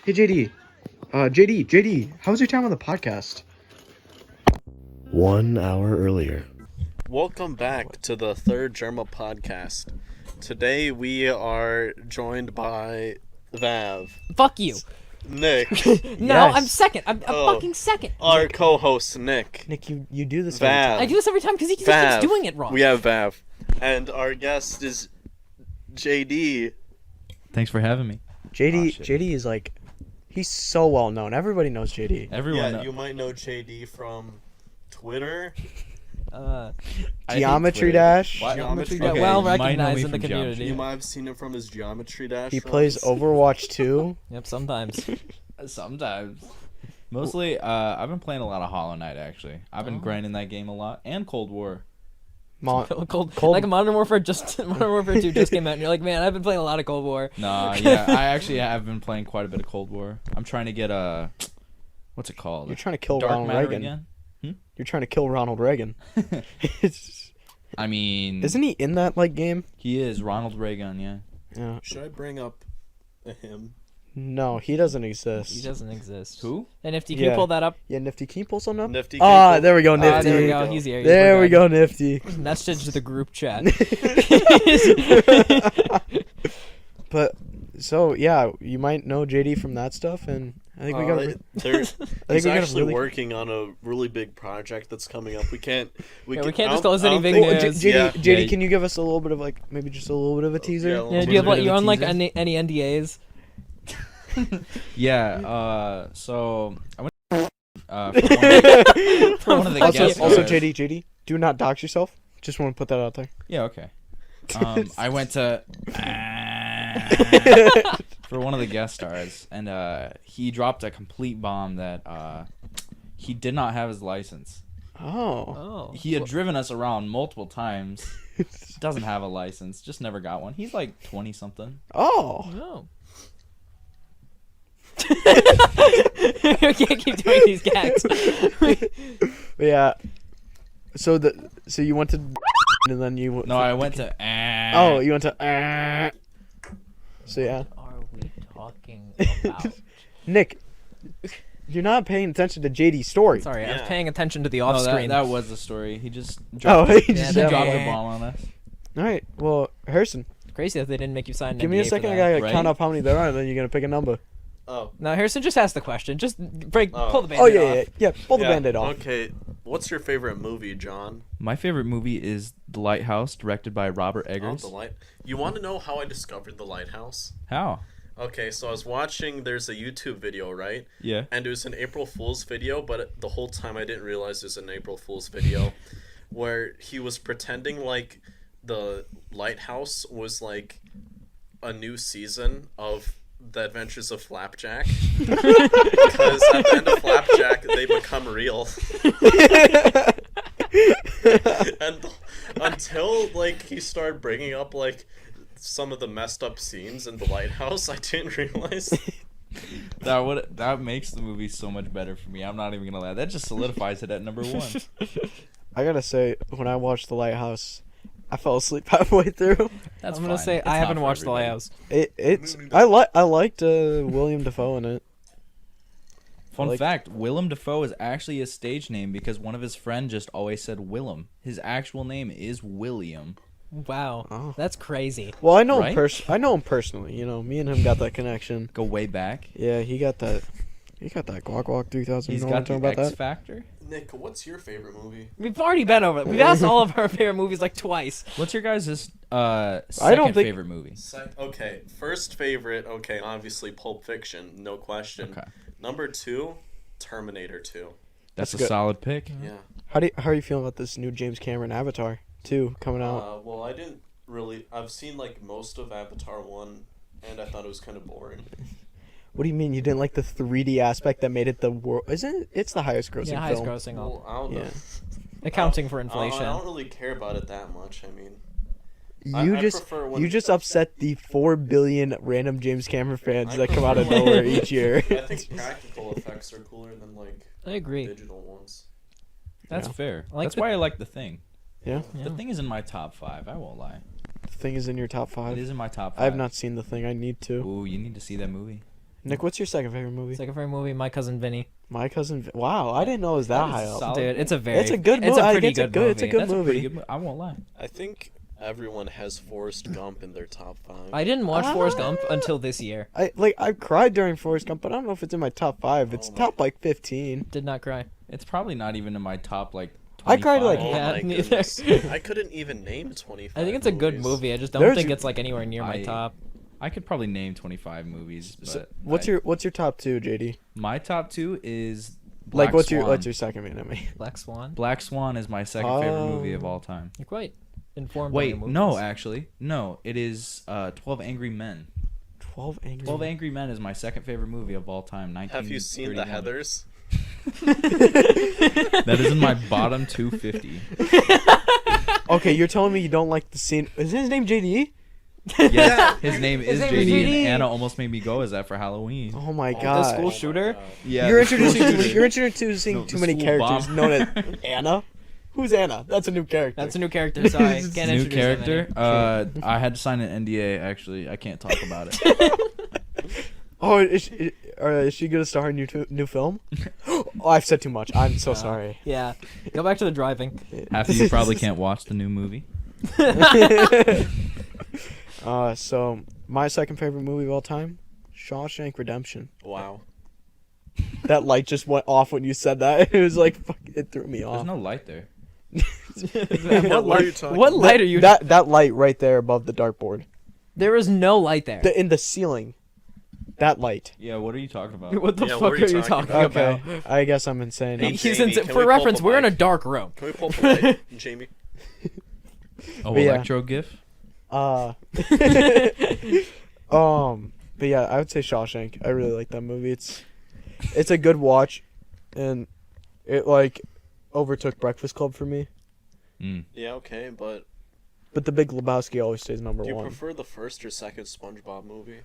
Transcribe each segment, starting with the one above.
Hey JD, JD, how was your time on the podcast? 1 hour earlier. Welcome back to the third Jerma podcast. Today we are joined by Vav, Fuck you. Nick, No, Yes. I'm second. I'm Oh. fucking second. our co-host Nick, Nick, you do this. Vav. I do this every time because he just Vav. keeps doing it wrong. We have Vav, and our guest is JD. Thanks for having me. JD, Oh, shit. JD is like, he's so well known. Everybody knows JD. Everyone. Yeah, you might know JD from Twitter. Uh, Geometry Dash. What? Geometry Dash. Okay, Well you might know recognized me in the from community. You might have seen him from his Geometry Dash. He runs. plays Overwatch 2. yep, sometimes. Sometimes. Mostly, I've been playing a lot of Hollow Knight, actually. I've been Oh. grinding that game a lot. And Cold War. Cold, Cold- like Modern Warfare 2 just came out, and you're like, man, I've been playing a lot of Cold War. Nah, yeah, I actually have been playing quite a bit of Cold War. I'm trying to get a... What's it called? You're trying to kill Dark Ronald Matter Reagan. again? You're trying to kill Ronald Reagan. It's- I mean... Isn't he in that like game? He is. Ronald Reagan, yeah. Yeah. Should I bring up him? No, he doesn't exist. He doesn't exist. Who? And Nifty, can Yeah. you pull that up? Yeah, Nifty, can you pull something up? Nifty. Ah, Cable? there we go, Ah, Nifty. there we go. He's here. There we go, Nifty. Message to the group chat. But so yeah, you might know JD from that stuff, and I think we got. There's, I he's think we got a actually really. working on a really big project that's coming up. We can't. Yeah, we can- can't I don't- disclose I any don't big think- Oh, news. JD, Yeah. JD, Yeah. can you give us a little bit of like maybe just a little bit of a teaser? Yeah, Yeah, do you have Bit of you a on like teaser. any NDAs? Yeah, so... I went... for one of the Also, guest also stars. JD, do not dox yourself. Just want to put that out there. Yeah, okay. I went to for one of the guest stars, and he dropped a complete bomb that he did not have his license. Oh. Oh. He had driven us around multiple times. Doesn't have a license. Just never got one. He's like 20 something. Oh. No. I can't keep doing these gags. Yeah. So you went to and then you No, I went to. Oh, you went to So yeah, What are we talking about? Nick, you're not paying attention to JD's story. Sorry, I was Yeah. paying attention to the No, off screen. that was the story. He just Oh, dropped, he Yeah, just they he dropped Yeah. a bomb on us. All right. Well, Harrison, Crazy that they didn't make you sign an give me a NDA for second. I that. gotta right? count up how many there are, and then you're gonna pick a number. Oh. No, Harrison, just ask the question. Just Oh. pull the band Oh yeah, off. yeah. Pull the Yeah, band-aid off. Okay. What's your favorite movie, John? My favorite movie is The Lighthouse, directed by Robert Oh, Eggers. The Light. You want to know how I discovered The Lighthouse? How? Okay, so I was watching. There's a YouTube video, right? Yeah. And it was an April Fool's video, but the whole time I didn't realize it was an April Fool's video, where he was pretending like the Lighthouse was like a new season of The Adventures of Flapjack, because at the end of Flapjack they become real. And until like he started bringing up like some of the messed up scenes in The Lighthouse, I didn't realize. That makes the movie so much better for me. I'm not even gonna lie. That just solidifies it at number 1. I gotta say, when I watched The Lighthouse, I fell asleep halfway through. That's I'm gonna fine. say It's I not haven't for watched The everybody. Lighthouse. I liked William Dafoe in it. Fun Like- fact: Willem Dafoe is actually his stage name because one of his friends just always said Willem. His actual name is William. Wow, Oh. that's crazy. Well, I know Right? him I know him personally. You know, me and him got that connection. Go way back. Yeah, he got that. He got that Guac Guac 3000. He's you know what I'm got the talking about X that? Factor. Nick, what's your favorite movie? We've already been over it. We've asked all of our favorite movies like twice. What's your guys' second think- favorite movie? Okay, first favorite. Okay, obviously Pulp Fiction, no question. Okay, Number 2, Terminator 2. that's a good. solid pick. Yeah. How are you feeling about this new James Cameron Avatar 2 coming out? Well, I didn't really. I've seen like most of Avatar 1, and I thought it was kind of boring. What do you mean you didn't like the 3D aspect that made it the world? Isn't it? It's the highest grossing Yeah, highest film. grossing. Well, I don't know. Yeah. Accounting for I inflation. don't really care about it that much. I mean, You I just prefer when- you just upset the 4 billion random James Cameron fans I that come out of prefer- nowhere each year. I think practical effects are cooler than like I agree. digital ones. That's Yeah. fair. I like That's the- why I like The Thing. Yeah, The Thing is in my top 5. I won't lie. The Thing is in your top It 5. is in my top 5. I have not seen The Thing. I need to. Ooh, you need to see that movie. Nick, what's your second favorite movie? Second favorite movie, My Cousin Vinny. My Cousin. Wow, I didn't know it was that high up. solid. Dude, it's a very. It's a good It's movie. a pretty It's a good good- movie. it's a good That's a pretty movie. good I won't lie. I think everyone has Forrest Gump in their top 5. I didn't watch Forrest Ah. Gump until this year. I cried during Forrest Gump, but I don't know if it's in my top 5. It's Oh my- top like 15. Did not cry. It's probably not even in my top like. I cried, like, 25. Oh Yeah, my neither. goodness. I couldn't even name 25 I think it's a good movies. movie. I just don't There's- think it's like anywhere near my I- top. I could probably name 25 movies, but So, what's your top 2, JD? my top 2 is Black Like what's Swan. your second anime? Black Swan. Black Swan is my second favorite movie of Oh. all time. You're quite informed. on your Wait, movies. no, actually, no. It is 12 Angry Men. 12 Angry 12 Men. Angry Men is my second favorite movie of all time. Have you seen the 1931. Heathers? That is in my bottom 250. Okay, you're telling me you don't like the scene. Is his name JD? Yes, his name is name is JD, JD. and Anna almost made me go as that for Halloween. Oh my Oh, god. The school my shooter? God. Yeah, You're the school introducing shooter. you're introducing No, too the many school characters bomb. known as Anna. Who's Anna? That's a new character. That's a new character. Sorry, can't New introduce that character. many. I had to sign an NDA. Actually, I can't talk about it. Oh, is she gonna star in your new film? Oh, I've said too much. I'm so sorry. Yeah. Go back to the driving. Half of you probably can't watch the new movie. So my second favorite movie of all time, Shawshank Redemption. Wow. That light just went off when you said that. It was like, fuck, it threw me There's off. no light there. What are you talking What about? light are you? That light right there above the dartboard, There is no light there. in the ceiling. That light. Yeah, what are you talking about? What the Yeah, fuck what are you talking about? Okay, I guess I'm insane. Hey, He's Jamie, in, can for we pull reference, up a we're in a mic? dark room. Can we pull up a light, Jamie? Oh, But yeah. electro gif. But yeah, I would say Shawshank. I really like that movie. It's a good watch, and it like overtook Breakfast Club for me. Mm. Yeah, okay, but But The Big Lebowski always stays number do you one. prefer the first or second SpongeBob movie?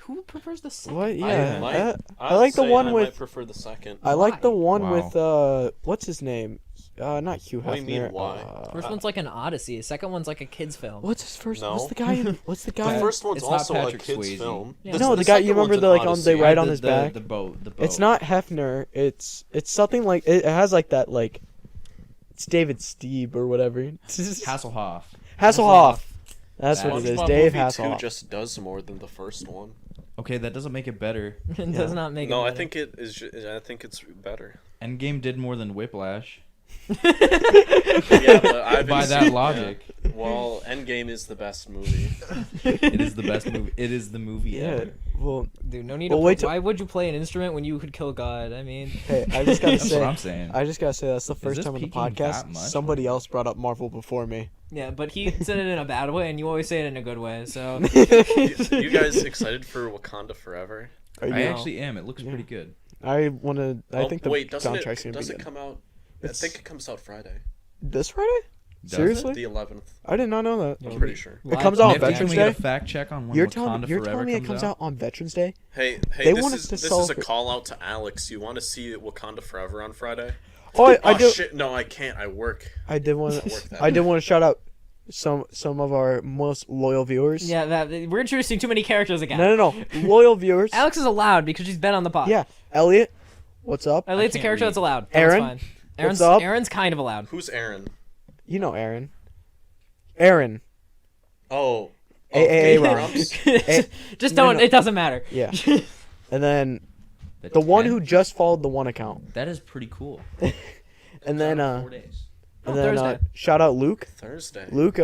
Who prefers the second? What? Yeah, might- I like the say one I with. might prefer the second. I like the one Wow. with what's his name? Not Hugh Hefner. What do you mean, why? First one's like an Odyssey. Second one's like a kid's film. What's his first? No. What's the guy? What's the The guy? first one's It's not also a Patrick kid's Swayze. film. Yeah. No, the guy. second You remember one's the an like on Odyssey. they ride on the, his the, back. The boat. It's not Hefner. It's something like it has like that like. It's David Steeb or whatever. Hasselhoff. Hasselhoff. That's That what it is. SpongeBob Dave movie 2 Hasselhoff. just does more than the first one. Okay, that doesn't make it better. It does not make No, it I better. think it is. I think it's better. Endgame did more than Whiplash. Yeah, but I've By that logic, Well, Endgame is the best movie. it is the best movie. It is the movie Yeah. ever. Well, Dude, no need Well, to. wait till- Why would you play an instrument when you could kill God? I mean, hey, I just gotta That's what say. I'm saying. That's the first this time on the peaking that podcast much? somebody else brought up Marvel before me. yeah, but he said it in a bad way, and you always say it in a good way. So You guys excited for Wakanda Forever? Are you? I know. actually am. It looks pretty good. I wanna. I Oh, think the wait, doesn't soundtrack's it? gonna Does be it good. come out? I think it comes out Friday, This Friday? Does Seriously? the 11th. I did not know that. I'm pretty sure. It comes out on Nick, can Veterans we get Day. a fact check on when You're Wakanda telling Forever me it comes out on Veterans Day? Hey, They this want is us to this is a celebrate- call out to Alex. You want to see Wakanda Forever on Friday? Oh, I Oh do. shit! No, I can't. I work. I did want Work to. that I did want to shout out some of our most loyal viewers. yeah, we're introducing too many characters again. No. Loyal viewers. Alex is allowed because she's been on the pod. Yeah. Elliot, what's up? Elliot's a can't character read. that's allowed. Aaron? That's fine. Aaron's, up? Aaron's kind of allowed. Who's Aaron? You know Aaron. Aaron. Oh. AAA Game Rob. Grumps? Just No, don't. no. It doesn't matter. Yeah. And then the one 10? who just followed the one account. That is pretty cool. And then 4 days. Thursday. shout out Luke. Thursday. Luke,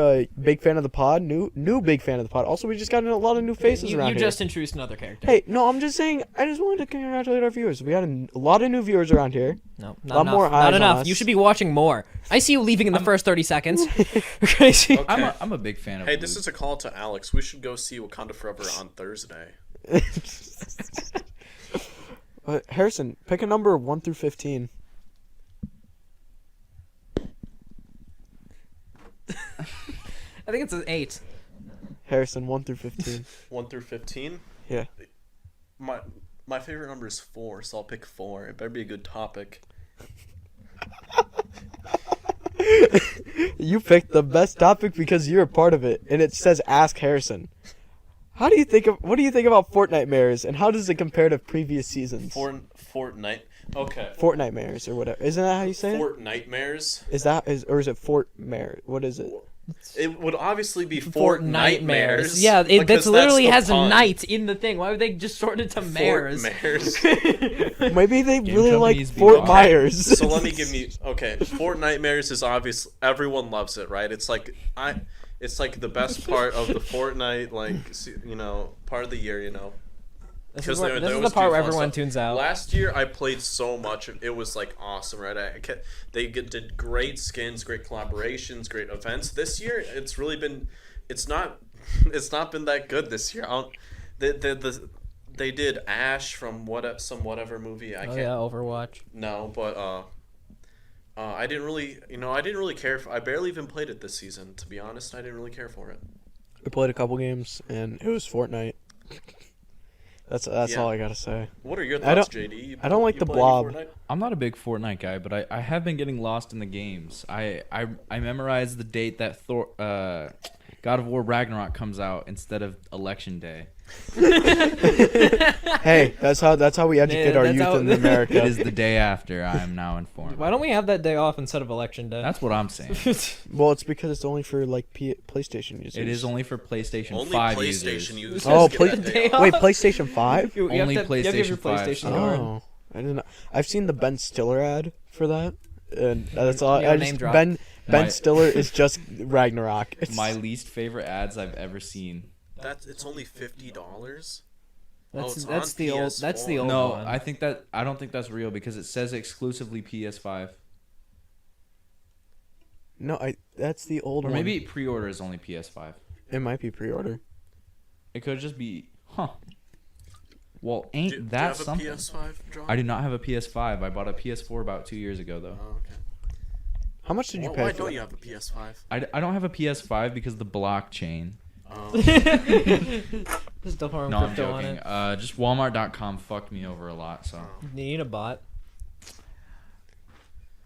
big fan of the pod. New big fan of the pod. Also, we just got a lot of new faces You around here. just introduced another character. Hey, no, I'm just saying. I just wanted to congratulate our viewers. We got a lot of new viewers around here. No, lot not enough. more eyes Not on enough. us. You should be watching more. I see you leaving in the first 30 seconds. Crazy. Okay. I'm a big fan of. Hey, Luke. this is a call to Alex. We should go see Wakanda Forever on Thursday. Harrison, pick a number 1 through 15. I think it's an 8. Harrison, 1 through 15. 1 through 15. Yeah. My favorite number is 4, so I'll pick 4. It better be a good topic. You picked the best topic because you're a part of it, and it says Ask Harrison. What do you think about Fortnite mares, and how does it compare to previous seasons? Fortnite. Okay. Fortnite mares or whatever. Isn't that how you say it? Fortnitemares. Or is it Fort Mare? What is it? It would obviously be Fortnitemares. Fortnitemares. Yeah, because that literally that's has the a pun. night in the thing. Why would they just shorten it to mares? Fortmares. Maybe they Game really like companies be Fort wrong. Myers. So let me give you. Okay, Fortnitemares is obvious. Everyone loves it, right? It's like It's like the best part of the Fortnite, like part of the year, This Because is they the always part do where fun everyone stuff. tunes out. Last year I played so much; it was like awesome, right? Did great skins, great collaborations, great events. This year, it's really been, it's not been that good this year. They did Ash from whatever movie. I can't. Yeah, Overwatch. No, but I didn't really care. I barely even played it this season. To be honest, I didn't really care for it. We played a couple games, and it was Fortnite. That's all I gotta say. What are your thoughts, JD? I don't like the play any blob. Fortnite? I'm not a big Fortnite guy, but I have been getting lost in the games. I memorized the date that God of War Ragnarok comes out instead of Election Day. Hey, that's how we educate our youth in America. It is the day after. I am now informed. Why don't we have that day off instead of Election Day? That's what I'm saying. Well, it's because it's only for like PlayStation users. It is only for PlayStation Only 5 PlayStation users. users. Oh, get that day off. Wait, PlayStation 5? You have Only to- you have to have your PlayStation 5. PlayStation card. Oh, I didn't know. I've seen the Ben Stiller ad for that, and that's all. Yeah, I name just, drop. Ben My- Stiller is just Ragnarok. It's, My least favorite ads I've ever seen. It's only $50. That's the old No, one. I don't think that's real because it says exclusively PS5. no, that's the old Or one. maybe pre-order is only PS5. it might be pre-order. It could just be, Well, Do ain't you that have a something? PS5, John? I do not have a PS5. I bought a PS4 about 2 years ago, though. Oh, okay. How much did you pay Why for don't that? you have a PS5? I don't have a PS5 because of the blockchain. Just don't harm No, I'm crypto on joking. it. Just Walmart.com fucked me over a lot, so. You need a bot.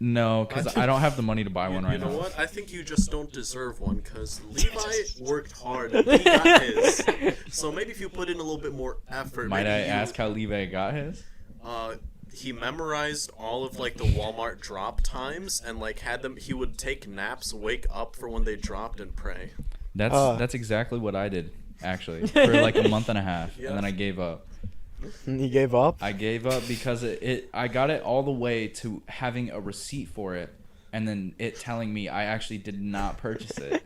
No, because I don't have the money to buy one right You know now. what? I think you just don't deserve one because Levi worked hard and he got his. So maybe if you put in a little bit more effort. Might I maybe ask how Levi got his? He memorized all of like the Walmart drop times and like had them. He would take naps, wake up for when they dropped, and pray. That's exactly what I did, actually, for like a month and a half, Yeah. and then I gave up. You gave up? I gave up because I got it all the way to having a receipt for it, and then it telling me I actually did not purchase it.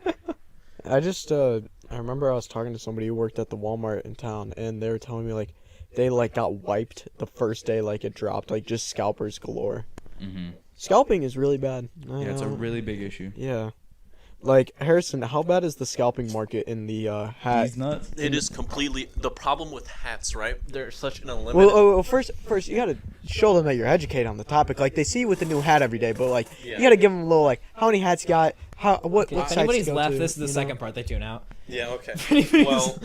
I remember I was talking to somebody who worked at the Walmart in town, and they were telling me like they like got wiped the first day like it dropped, like just scalpers galore. Mm-hmm. Scalping is really bad. Yeah, it's a really big issue. Yeah. Like, Harrison, how bad is the scalping market in the hat? He's nuts. It is completely the problem with hats, right? They're such an unlimited. Well, first, you gotta show them that you're educated on the topic. Like, they see you with a new hat every day, but like, you gotta give them a little like, how many hats you got? What If sites anybody's you go left, to, this is the you know? second part they tune out. Yeah. Okay. Well,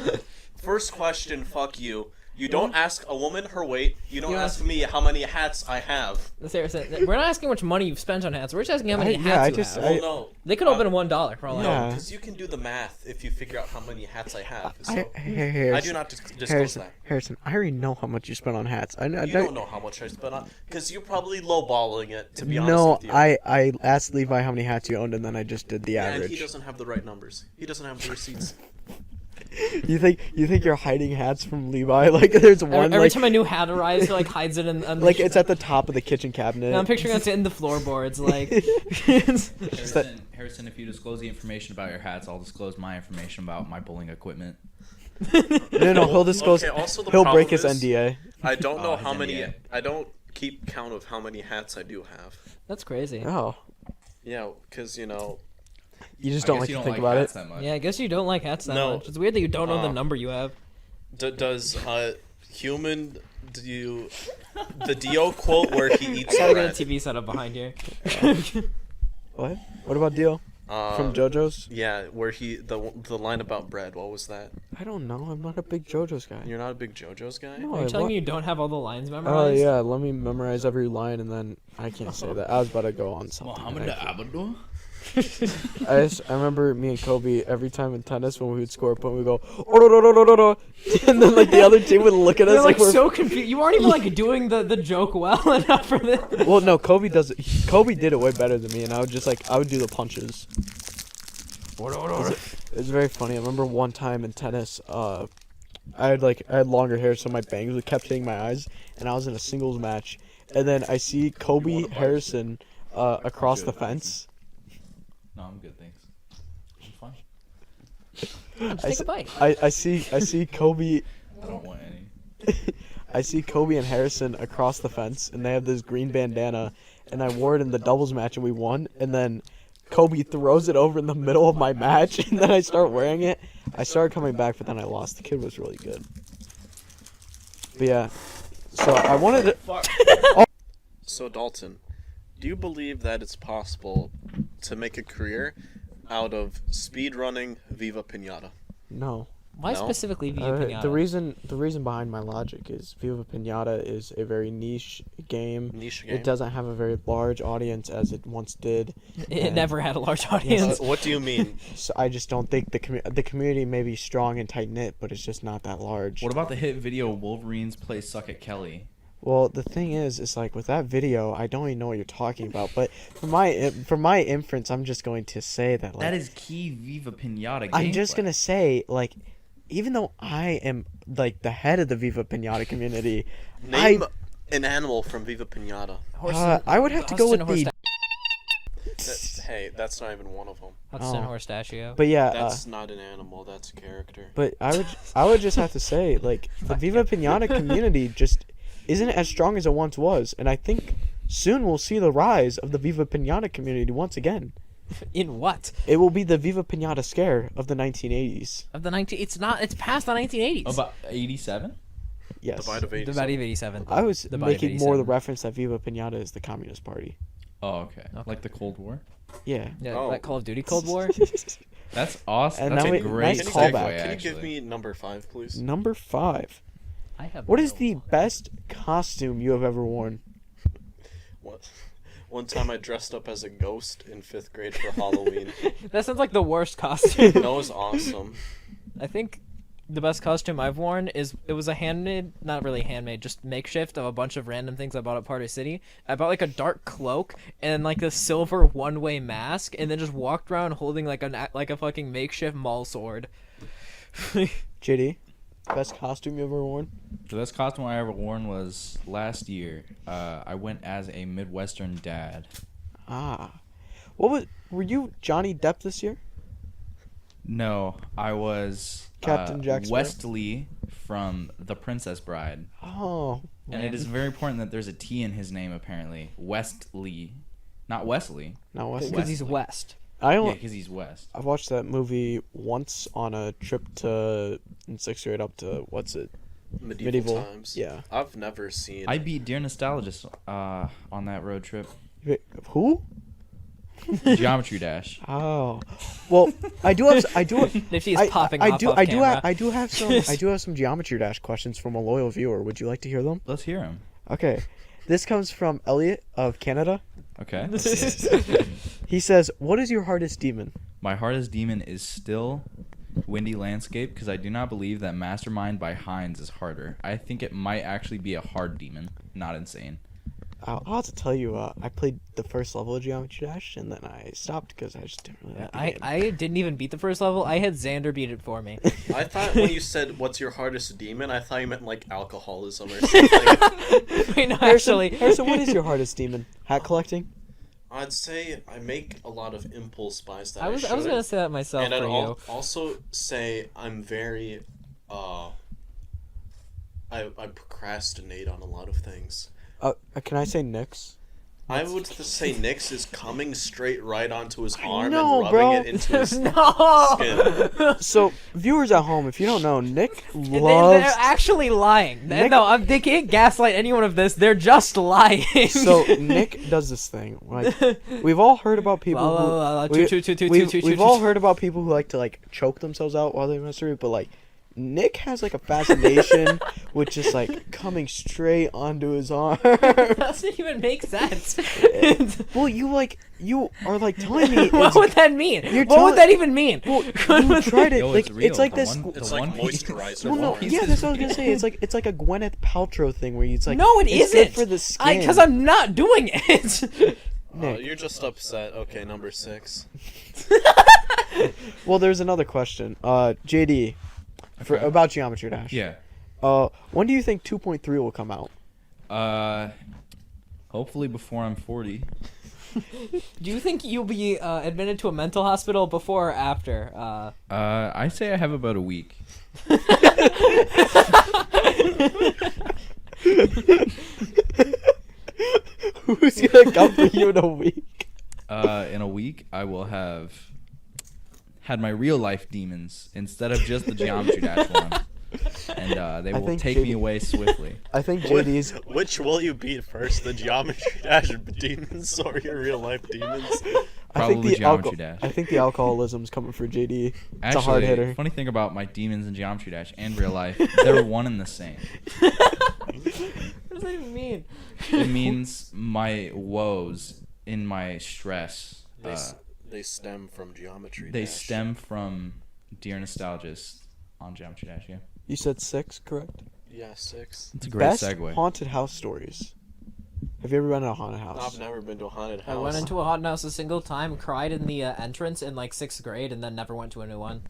first question. Fuck you. You don't ask a woman her weight. You don't ask me how many hats I have. Seriously, we're not asking how much money you've spent on hats. We're just asking how many I hats just- you I- have. Well, no. They could open $1 for all I know. Yeah. Because you can do the math if you figure out how many hats I have. So Harrison, I do not disclose that. Harrison, I already know how much you spent on hats. I You don't know how much I spent on because you're probably lowballing it. To be honest No, with you. I asked Levi how many hats you owned, and then I just did the And average. he doesn't have the right numbers. He doesn't have the receipts. You think you're hiding hats from Levi? Like, there's one Every like, time a new hat arrives, he like hides it in. like it's at the top of the kitchen cabinet. No, I'm picturing it's in the floorboards, like. Harrison, if you disclose the information about your hats, I'll disclose my information about my bowling equipment. No, he'll disclose. Okay, also the He'll problem break his is, NDA. I don't know his how many. NDA. I don't keep count of how many hats I do have. That's crazy. Oh, Yeah, because you just don't like to think about it. that much. Yeah, I guess you don't like hats that No. much. It's weird that you don't know the number you have. does human do you the Dio quote where he eats I gotta bread? get a TV set up behind here. What? What about Dio from JoJo's? Yeah, where the line about bread. What was that? I don't know. I'm not a big JoJo's guy. You're not a big JoJo's guy. No, Are you I telling wa- me you don't have all the lines Oh memorized? yeah, let me memorize every line, and then I can't say that. I was about to go on something. I remember me and Kobe every time in tennis when we would score a point, we go, "Oh, and then like the other team would look at us They're like we're so confused. You aren't even like doing the joke well enough for this. Well, no, Kobe does it. Kobe did it way better than me, and I would just I would do the punches. It was very funny. I remember one time in tennis, I had longer hair, so my bangs kept hitting my eyes, and I was in a singles match, and then I see Kobe Harrison across the fence. No, I'm good, thanks. I'm fine. Just take a bite. I see Kobe. I don't want any. I see Kobe and Harrison across the fence, and they have this green bandana, and I wore it in the doubles match, and we won. And then Kobe throws it over in the middle of my match, and then I start wearing it. I started coming back, but then I lost. The kid was really good. But yeah, so I wanted to. So Dalton, do you believe that it's possible to make a career out of speedrunning Viva Pinata? No. Why No? specifically Viva Pinata? The reason behind my logic is Viva Pinata is a very niche game. Niche game? It doesn't have a very large audience as it once did. It and never had a large audience. What do you mean? So I just don't think the community may be strong and tight knit, but it's just not that large. What about the hit video Wolverines Play Suck at Kelly? Well, the thing is like with that video, I don't even know what you're talking about. But for my inference, I'm just going to say that That is key Viva Pinata gameplay. I'm just gonna say like, even though I am like the head of the Viva Pinata community, Name an animal from Viva Pinata. I would have to go with the. Hey, that's not even one of them. Hudson Horstachio. But yeah, That's not an animal. That's a character. but I would just have to say like the Viva Pinata community just isn't as strong as it once was, and I think soon we'll see the rise of the Viva Pinata community once again. In what? It will be the Viva Pinata scare of the 1980s. Of the 19... It's not... It's past the 1980s. About 87? Yes. The bite of The 87. body of 87. I was The body of making more the 87. reference that Viva Pinata is the Communist Party. Oh, okay. Like the Cold War? Yeah. Yeah, Oh. like Call of Duty Cold War. That's awesome. And That's now a we- great nice segue, callback. Can you actually. give me number 5, please? Number 5. I have. What is no- the best costume you have ever worn? What? One time I dressed up as a ghost in 5th grade for Halloween. That sounds like the worst costume. That was awesome. I think the best costume I've worn is it was a handmade, not really handmade, just makeshift of a bunch of random things I bought at Party City. I bought like a dark cloak and like a silver one-way mask, and then just walked around holding like a fucking makeshift maul sword. JD, best costume you ever worn? The best costume I ever worn was last year. I went as a Midwestern dad. Ah. Were you Johnny Depp this year? No, I was Captain Jack Sparrow? Wesley from The Princess Bride. Oh. And it is very important that there's a T in his name, apparently. Wesley. Not Wesley. No, Wesley. Because he's West. I Yeah, don't. because he's West. I watched that movie once on a trip to in 6th grade up to Medieval times. Yeah. I've never seen. I beat Dear Nostalgist on that road trip. Wait, who? Geometry Dash. Oh. Well, I do have Nifty is I, popping I off do off I do camera. I do have some Geometry Dash questions from a loyal viewer. Would you like to hear them? Let's hear him. Okay. This comes from Elliot of Canada. Okay. He says, "What is your hardest demon?" My hardest demon is still Windy Landscape because I do not believe that Mastermind by Hines is harder. I think it might actually be a hard demon, not insane. I'll have to tell you, I played the first level of Geometry Dash, and then I stopped because I just didn't really like the game. I didn't even beat the first level. I had Xander beat it for me. I thought when you said "What's your hardest demon," I thought you meant like alcoholism or something. Wait, no, Harrison, actually. Harrison, what is your hardest demon? Hat collecting? I'd say I make a lot of impulse buys that I was shouldn't. gonna say that myself And for I'd you. also say I'm very, I procrastinate on a lot of things. Can I say Nyx? I would say Nyx is coming straight right onto his arm know, and rubbing bro. it into his No! skin. So, viewers at home, if you don't know, Nick They're loves... actually lying. Nick- No, they can't gaslight anyone of this. They're just lying. So, Nick does this thing. Like, we've all heard about people La, la, la, la, who... choo, choo, choo, choo, we've choo, choo, we've choo, all choo. heard about people who like to, like, choke themselves out while they masturbate, but, like, Nick has, like, a fascination with just like coming straight onto his arm. That doesn't even make sense. Well, you are like telling me. What would that mean? You're What would that even mean? Well, you tried it. Yo, Like it's real. it's like The this. one- It's the like one piece- moisturizer. Well, no, form. yeah, that's what I was gonna say. It's like a Gwyneth Paltrow thing where it's like No, it it's good isn't. for the skin. Because I'm not doing it. Nick. You're just upset. Okay, number 6. Well, there's another question. JD, for Okay. about Geometry Dash. Yeah. When do you think 2.3 will come out? Hopefully before I'm 40. Do you think you'll be admitted to a mental hospital before or after? I say I have about a week. Who's gonna come for you in a week? In a week, I will have had my real life demons instead of just the Geometry Dash one. And they I will think take me JD away swiftly. I think JD's. Which will you beat first, the Geometry Dash demons or your real life demons? Probably Geometry Dash. I think the alcoholism's coming for JD. It's Actually, a hard hitter. funny thing about my demons in Geometry Dash and real life, they're one and the same. What does that even mean? It means my woes in my stress. They stem from Geometry They Dash. stem from Dear Nostalgist on Geometry Dash, yeah. You said 6, correct? Yeah, 6. It's a great Best segue. haunted house stories. Have you ever been to a haunted house? I've never been to a haunted I house. went into a haunted house a single time, cried in the entrance in like 6th grade, and then never went to a new one.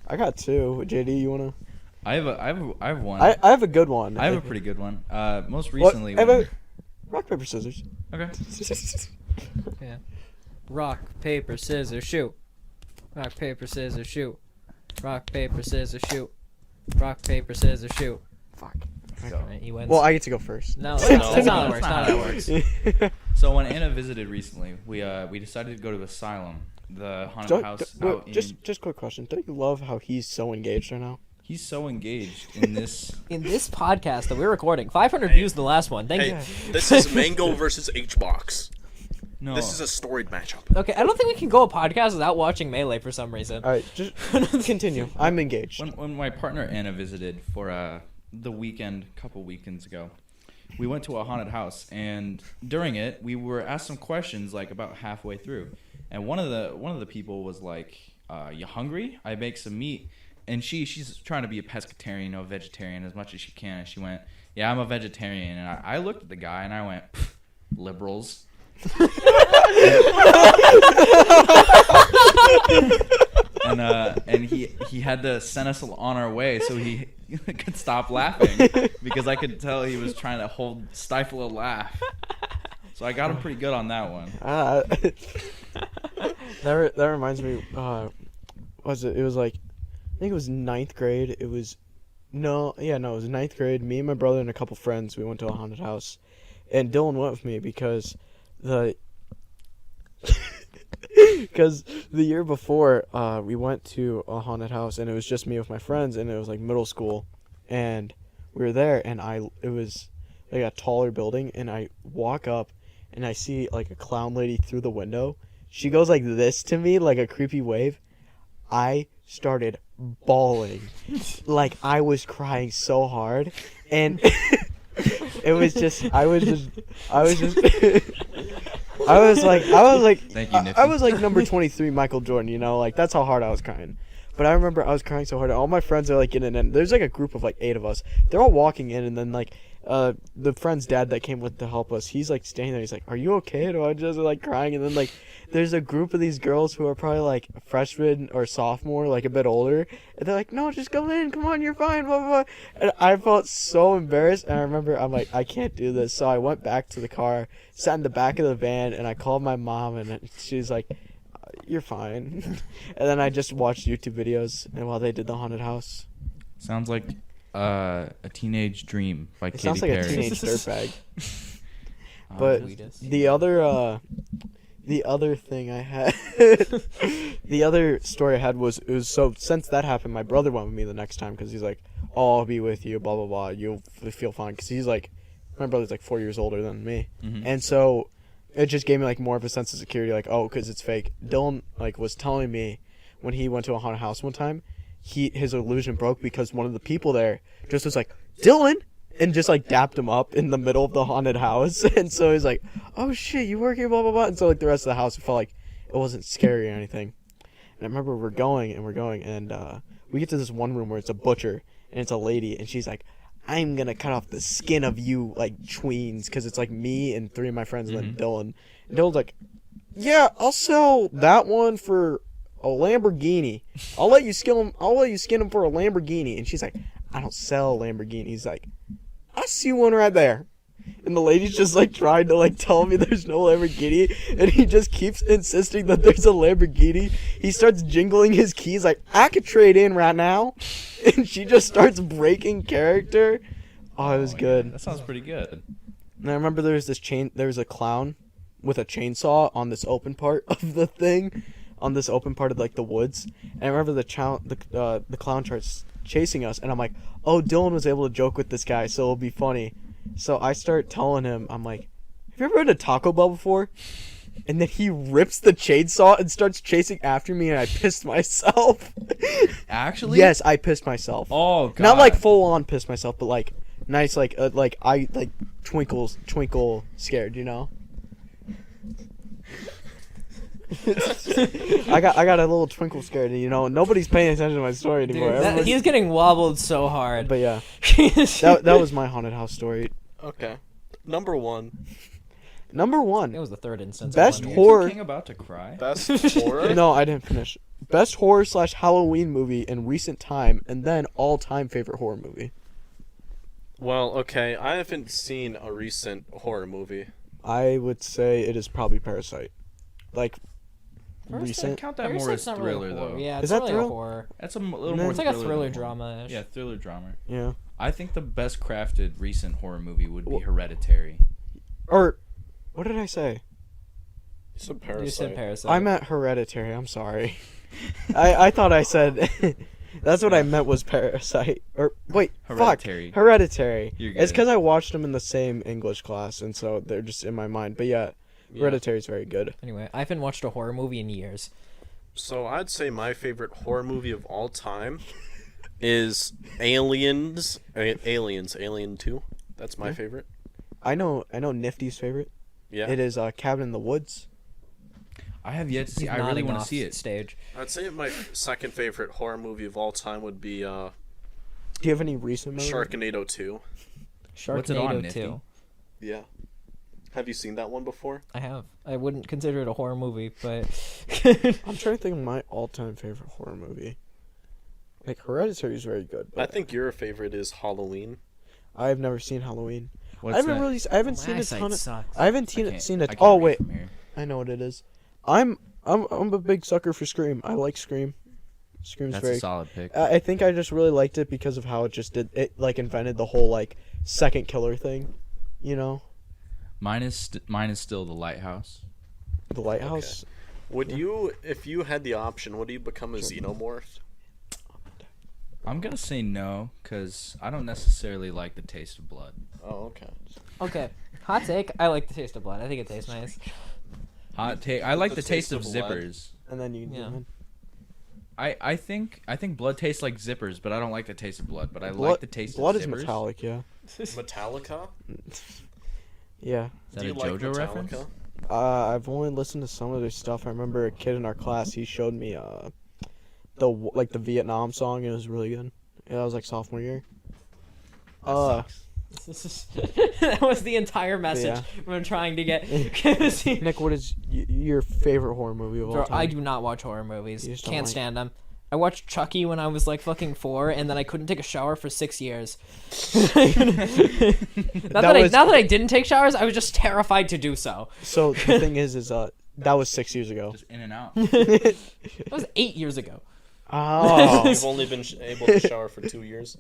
I got 2. JD, you wanna? I have one. I have a good one. I have a pretty good one. Most What- recently, I have when- a rock paper scissors. okay. Yeah. Rock, paper, scissors, shoot. Rock, paper, scissors, shoot. Rock, paper, scissors, shoot. Rock, paper, scissors, shoot. Fuck. Alright, he wins. Well, I get to go first. No, that's not how it works. that's Not how it works. So when Anna visited recently, we decided to go to Asylum, the haunted house out in. Just quick question. Don't you love how he's so engaged right now? He's so engaged in this. In this podcast that we're recording, 500 views in the last one. Thank Hey, you. this is Mango versus H-Box. No, This is a storied matchup. Okay, I don't think we can go a podcast without watching Melee for some reason. All right, just continue. I'm engaged. when my partner Anna visited for the weekend, a couple weekends ago, we went to a haunted house, and during it, we were asked some questions like about halfway through, and one of the people was like, "You hungry? I make some meat." And she's trying to be a pescatarian, a vegetarian as much as she can. And she went, "Yeah, I'm a vegetarian." And I looked at the guy and I went, "Liberals." and he had to send us on our way so he could stop laughing because I could tell he was trying to stifle a laugh. So I got him pretty good on that one. That reminds me. Was it? It was like, I think it was 9th grade. It was, it was 9th grade. Me and my brother and a couple friends. We went to a haunted house, and Dylan went with me because because the year before we went to a haunted house and it was just me with my friends and it was like middle school, and we were there and it was like a taller building and I walk up and I see like a clown lady through the window. She goes like this to me, like a creepy wave. I started bawling. Like I was crying so hard, and it was just I was like Thank you, Nifty. I was like number 23 Michael Jordan, you know, like that's how hard I was crying. But I remember I was crying so hard. All my friends are like getting in. There's like a group of like 8 of us. They're all walking in, and then like the friend's dad that came with to help us, he's like standing there. He's like, "Are you okay?" And I'm just like crying. And then like there's a group of these girls who are probably like freshmen or sophomore, like a bit older, and they're like, "No, just go in. Come on, you're fine." Blah, blah, blah. And I felt so embarrassed. And I remember I'm like, I can't do this. So I went back to the car, sat in the back of the van, and I called my mom, and she's like, "You're fine." And then I just watched YouTube videos and while they did the haunted house. Sounds like a teenage dream by It Katy sounds like Perry. a teenage dirtbag. Um, But Sweetest. the other thing I had, the other story I had was, it was, so since that happened, my brother went with me the next time because he's like, "Oh, I'll be with you, blah blah blah, you'll feel fine," because he's like, my brother's like 4 years older than me, and so it just gave me like more of a sense of security, like, oh, because it's fake. Dylan like was telling me when he went to a haunted house one time, his illusion broke because one of the people there just was like, Dylan, and just like dapped him up in the middle of the haunted house. And so he's like, oh shit, you work here, blah blah blah. And so like the rest of the house, it felt like it wasn't scary or anything. And I remember we're going, and we get to this one room where it's a butcher and it's a lady, and she's like, I'm gonna cut off the skin of you like tweens, because it's like me and 3 of my friends and then Dylan. And Dylan's like, yeah, I'll sell that one for a Lamborghini. I'll let you skin him for a Lamborghini. And she's like, I don't sell Lamborghinis. He's like, I see one right there. And the lady's just like trying to like tell me there's no Lamborghini, and he just keeps insisting that there's a Lamborghini. He starts jingling his keys like, I could trade in right now. And she just starts breaking character. Oh, it was good. That sounds pretty good. And I remember there was a clown with a chainsaw on this open part of the thing, on this open part of like the woods. And I remember the clown starts chasing us, and I'm like, oh, Dylan was able to joke with this guy, so it'll be funny. So I start telling him, I'm like, have you ever been to Taco Bell before? And then he rips the chainsaw and starts chasing after me, and I pissed myself. Actually? Yes, I pissed myself. Oh god. Not like full on pissed myself, but like nice, like twinkle scared, you know. I got a little twinkle scared, you know. Nobody's paying attention to my story anymore. Dude, he's getting wobbled so hard. But yeah, that was my haunted house story. Okay. Number 1. Number 1. It was the third instance. Best of one. horror. King about to cry. Best horror? No, I didn't finish. Best horror / Halloween movie in recent time, and then all-time favorite horror movie. Well, okay. I haven't seen a recent horror movie. I would say it is probably Parasite. Like, First, recent. I'd count that more as Parasite's not really thriller, horror. though. Yeah, Is it's that really thrill? a horror. That's a little No. more It's like a thriller thriller than horror. drama-ish. Yeah, thriller drama. Yeah. I think the best crafted recent horror movie would be Well- Hereditary. Or, what did I say? You said Parasite. You said Parasite. I meant Hereditary. I'm sorry. I thought I said. That's what I meant was Parasite. Or wait, Hereditary. Fuck, Hereditary. You're It's good. because I watched them in the same English class, and so they're just in my mind. But yeah, Hereditary is very good. Anyway, I haven't watched a horror movie in years. So I'd say my favorite horror movie of all time is Aliens. Alien 2. That's my favorite. I know Nifty's favorite. Yeah. It is Cabin in the Woods. I have yet to see. He's I really nodding want to off see it. Stage. I'd say my second favorite horror movie of all time would be Do you have any recent memory? Sharknado 2. What's it on, Sharknado Nifty? 2. Yeah. Have you seen that one before? I have. I wouldn't consider it a horror movie, but I'm trying to think of my all-time favorite horror movie. Like Hereditary is very good. I But think your favorite is Halloween. I've never seen Halloween. What's I haven't that? really. I haven't My seen a eyesight ton of. sucks. I haven't I seen can't- it. Seen I it. can't Oh read wait, from here. I know what it is. I'm a big sucker for Scream. I like Scream. Scream's That's very. a solid pick. I think I just really liked it because of how it just did. It like invented the whole like second killer thing, you know, Mine is still The Lighthouse. the lighthouse. Would you, if you had the option, would you become a xenomorph? I'm gonna say no, cause I don't necessarily like the taste of blood. Oh, okay. okay. Hot take. I like the taste of blood. I think it tastes nice. Hot take. I like The the taste taste of of lead. zippers. And then you. Yeah. I think blood tastes like zippers, but I don't like the taste of blood. But I Blood- like the taste Blood of is zippers. metallic. Yeah. Metallica? Yeah. Is that Do a you like JoJo Metallica? reference? I've only listened to some of their stuff. I remember a kid in our class. He showed me the Vietnam song. It was really good. Yeah, that was like sophomore year. That was the entire message Yeah. from trying to get. Nick, what is your favorite horror movie of all Bro, time? I do not watch horror movies. You just don't Can't like- stand them. I watched Chucky when I was like fucking 4, and then I couldn't take a shower for 6 years. Not that I didn't take showers, I was just terrified to do so. So the thing is that was 6 years ago. Just in and out. That was 8 years ago. Oh. You've only been able to shower for 2 years.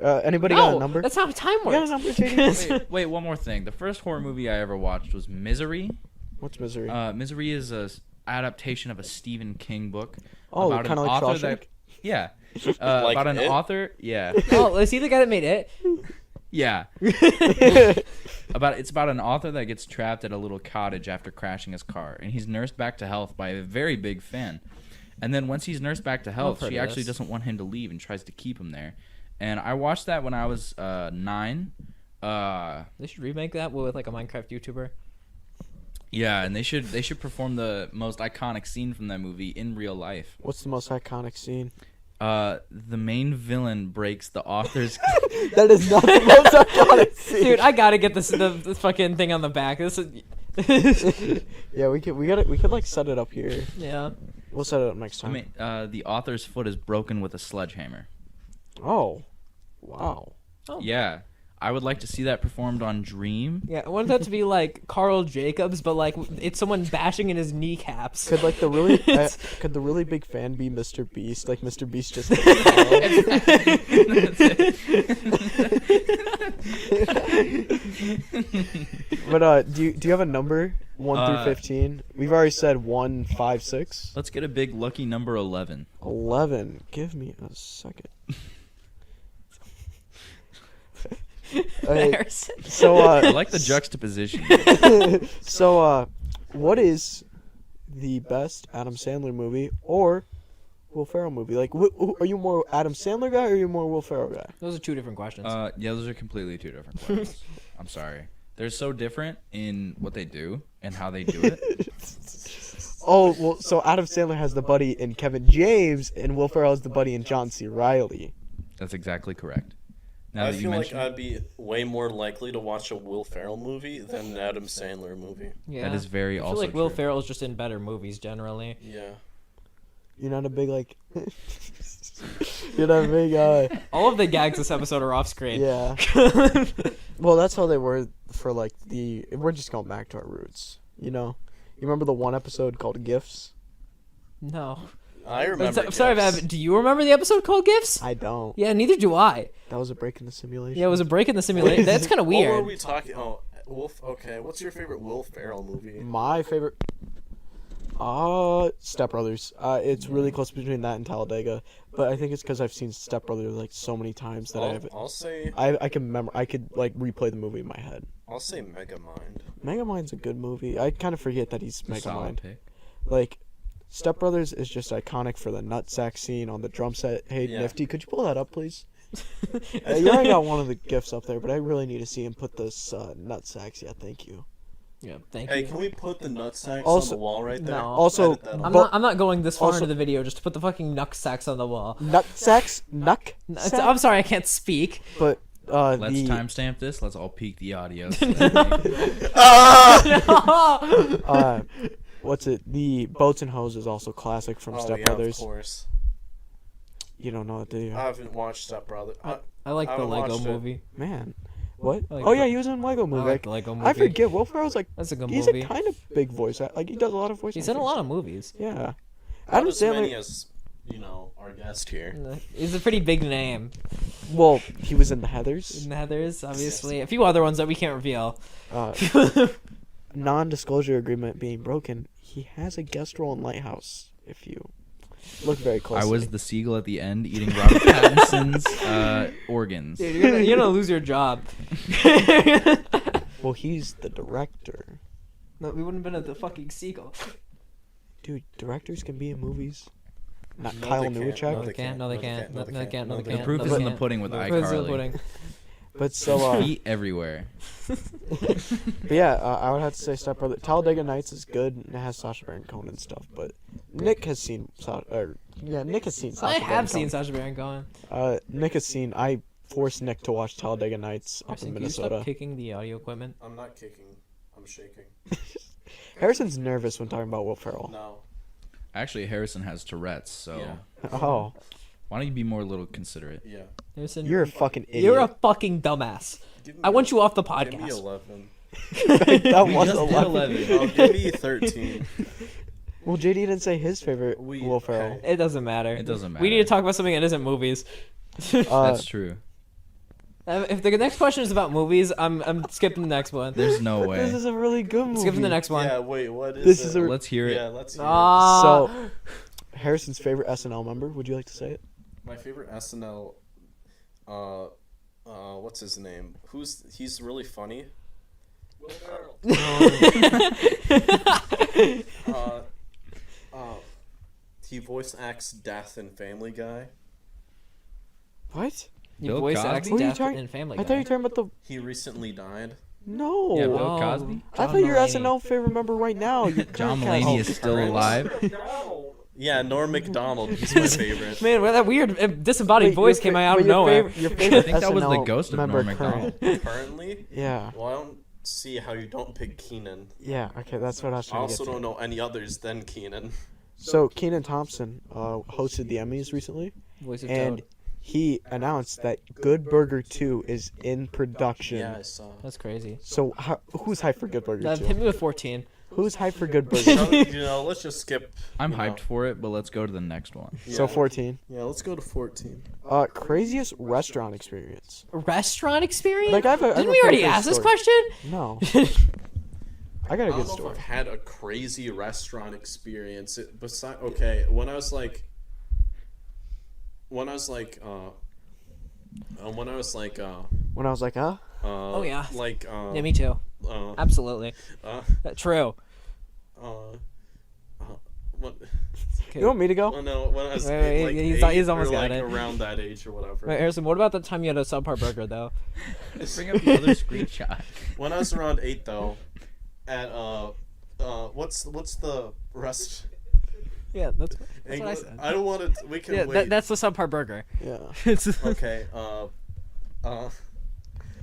Anybody got a No, number? that's not how time You got a works. number, JD? Wait, one more thing. The first horror movie I ever watched was Misery. What's Misery? Misery is a adaptation of a Stephen King book. Oh, about kind of an like author Shawshank? that, yeah, Like about an It? author. Yeah, Oh, is he the guy that made it? yeah. It's about an author that gets trapped at a little cottage after crashing his car, and he's nursed back to health by a very big fan. And then once he's nursed back to health, heard she of actually this. doesn't want him to leave and tries to keep him there. and I watched that when I was 9. They should remake that with like a Minecraft YouTuber. Yeah, and they should perform the most iconic scene from that movie in real life. What's the most iconic scene? The main villain breaks the author's. That is not the most iconic scene. Dude, I gotta get the fucking thing on the back. This is. Yeah, we could like set it up here. Yeah. We'll set it up next I time. mean, the author's foot is broken with a sledgehammer. Oh, wow. Oh. Yeah, I would like to see that performed on Dream. Yeah, I want that to be like Carl Jacobs, but like it's someone bashing in his kneecaps. Could like the really big fan be Mr. Beast? Like Mr. Beast just. But do you have a number 1 through 15? We've already said 1, 5, 6. Let's get a big lucky number 11. 11. Give me a second. Harrison. So I like the juxtaposition. So what is the best Adam Sandler movie or Will Ferrell movie? Like, are you more Adam Sandler guy or are you more Will Ferrell guy? Those are two different questions. Yeah, those are completely two different questions. I'm sorry. They're so different in what they do and how they do it. Oh, well, so Adam Sandler has the buddy in Kevin James, and Will Ferrell has the buddy in John C. Reilly. That's exactly correct. Now I that you feel like mention I'd be way more likely to watch a Will Ferrell movie than an Adam Sandler movie. yeah. that is very I feel also like Will true. Ferrell is just in better movies generally. Yeah. You're not a big, like... You're not a big, All of the gags this episode are off screen. yeah. Well, that's how they were for, like, the... We're just going back to our roots, you know? You remember the one episode called Gifts? No. I remember. I'm sorry, Gifts. Evan. Do you remember the episode called Gifts? I don't. Yeah, neither do I. That was a break in the simulation. Yeah, it was a break in the simulation. That's kind of What were weird. we talking? Oh, okay. What's your favorite Will Ferrell movie? My favorite... Step Brothers. It's really close between that and Talladega, but I think it's because I've seen Step Brothers like so many times that I'll say I can remember. I could like replay the movie in my head. I'll say Megamind. Megamind's a good movie. I kind of forget that he's Solid Megamind. pick. Like, Step Brothers is just iconic for the nutsack scene on the drum set. Hey, Yeah. Nifty, could you pull that up, please? You already got one of the gifts up there, but I really need to see him put this nutsacks. Yeah, thank you. Yeah, thank Hey, you. can we put the nutsacks Also- on the wall right there? No. Also, Edit that I'm out. but- not going this far also- into the video just to put the fucking nuck sacks on the wall. Nutsacks, I'm sorry, I can't speak. but Let's the timestamp this. Let's all peek the audio. what's it? The Boats and Hose is also classic from Oh Step yeah, Brothers. of course. You don't know it, do you? I haven't watched Step Brothers. I like I the haven't Lego watched it. movie. Man, what? I like Oh yeah, the- he was in Lego I movie. like the Lego movie. I forget. Will Ferrell's like That's a good he's movie. a kind of big voice. Like he does a lot of voice. He's in a lot of movies. Yeah. Not Adam as many Sandler. as our guest here. He's a pretty big name. Well, he was in the Heathers. In the Heathers, obviously. A few other ones that we can't reveal. Non-disclosure agreement being broken. He has a guest role in Lighthouse. If you look very I closely. was the seagull at the end eating Robert Pattinson's organs. Dude, you're gonna lose your job. Well, he's the director. No, we wouldn't have been at the fucking seagull. Dude, directors can be in movies. Not No, Kyle they can't. Newachek. No, They can't. No, they can't. No, they can't. No, they The can't. proof No, is they in the can't. pudding with The proof is in the iCarly. pudding. But so, Feet everywhere. but yeah, I would have to say Step Brother. Talladega Nights is good. And it has Sacha Baron Cohen and stuff. But Nick has seen Nick has seen Sacha I Baron have seen Cohen. Sacha Baron Cohen. Nick has seen. I forced Nick to watch Talladega Nights up Harrison, in can you stop Minnesota. kicking the audio equipment? I'm not kicking. I'm shaking. Harrison's nervous when talking about Will Ferrell. No. Actually, Harrison has Tourette's, so Yeah. Oh, why don't you be more a little considerate? Yeah. Harrison, you're a fucking idiot. you're a fucking dumbass. Give me I want you off the Give me podcast. 11. that We was just did 11. Oh, give me 13. Well, JD didn't say his favorite We- Will Ferrell. okay. It doesn't matter. It doesn't We need to matter. talk about something that isn't movies. That's true. If the next question is about movies, I'm skipping the next one. There's no This way. is a really good movie. Skipping the next one. Yeah, wait, what is This it? is a- Let's hear it. Yeah, let's hear it. Ah. So, Harrison's favorite SNL member. Would you like to say it? My favorite SNL, what's his name? He's really funny. Will Ferrell. He voice acts Death in Family Guy. What? You Bill voice Cosby? acts Who are you deaf talking- in Family I Guy. thought you were talking about the. He recently died. No. Yeah, Bill Oh, Cosby. I John thought you were Mulaney. SNL favorite member right now. You John Comcast- Mulaney is still Prince. alive. Yeah, Norm Macdonald. He's my favorite. Man, well, that weird disembodied Wait, voice your came fa- out but of your nowhere. favorite- Your favorite I think that was the SNL ghost of member Norm current. Macdonald. Currently, Yeah. well, I don't see how you don't pick Keenan. Yeah. Okay, that's what I was I trying to also get to. don't know any others than Keenan. So Kenan Thompson hosted the Emmys recently, Voice of and Toad. he announced that Good Burger 2 is in production. Yeah, I saw. That's crazy. So who's hyped for Good Burger Hit 2? me with 14. Who's hyped for Good Burger? So, let's just skip. I'm you know. hyped for it, but let's go to the next one. So 14. Yeah, let's go to 14. Craziest restaurant experience. Restaurant experience? Like, I have a Didn't we already pretty good ask this story. question? No. I got a I good don't know story. if I've had a crazy restaurant experience. Okay, when I was like, When I was like, Oh, yeah. like, Yeah, me too. Absolutely. uh, True. what? You want me to go? Oh no, when I was Wait, like he's 8 almost or, got like, it. around that age or whatever. Wait, Harrison, what about the time you had a subpar burger, though? Bring up the other screenshot. When I was around 8 though, at what's the rest? Yeah, that's what I said. I don't want to. We can Yeah, wait. that's the subpar burger. Yeah. Okay.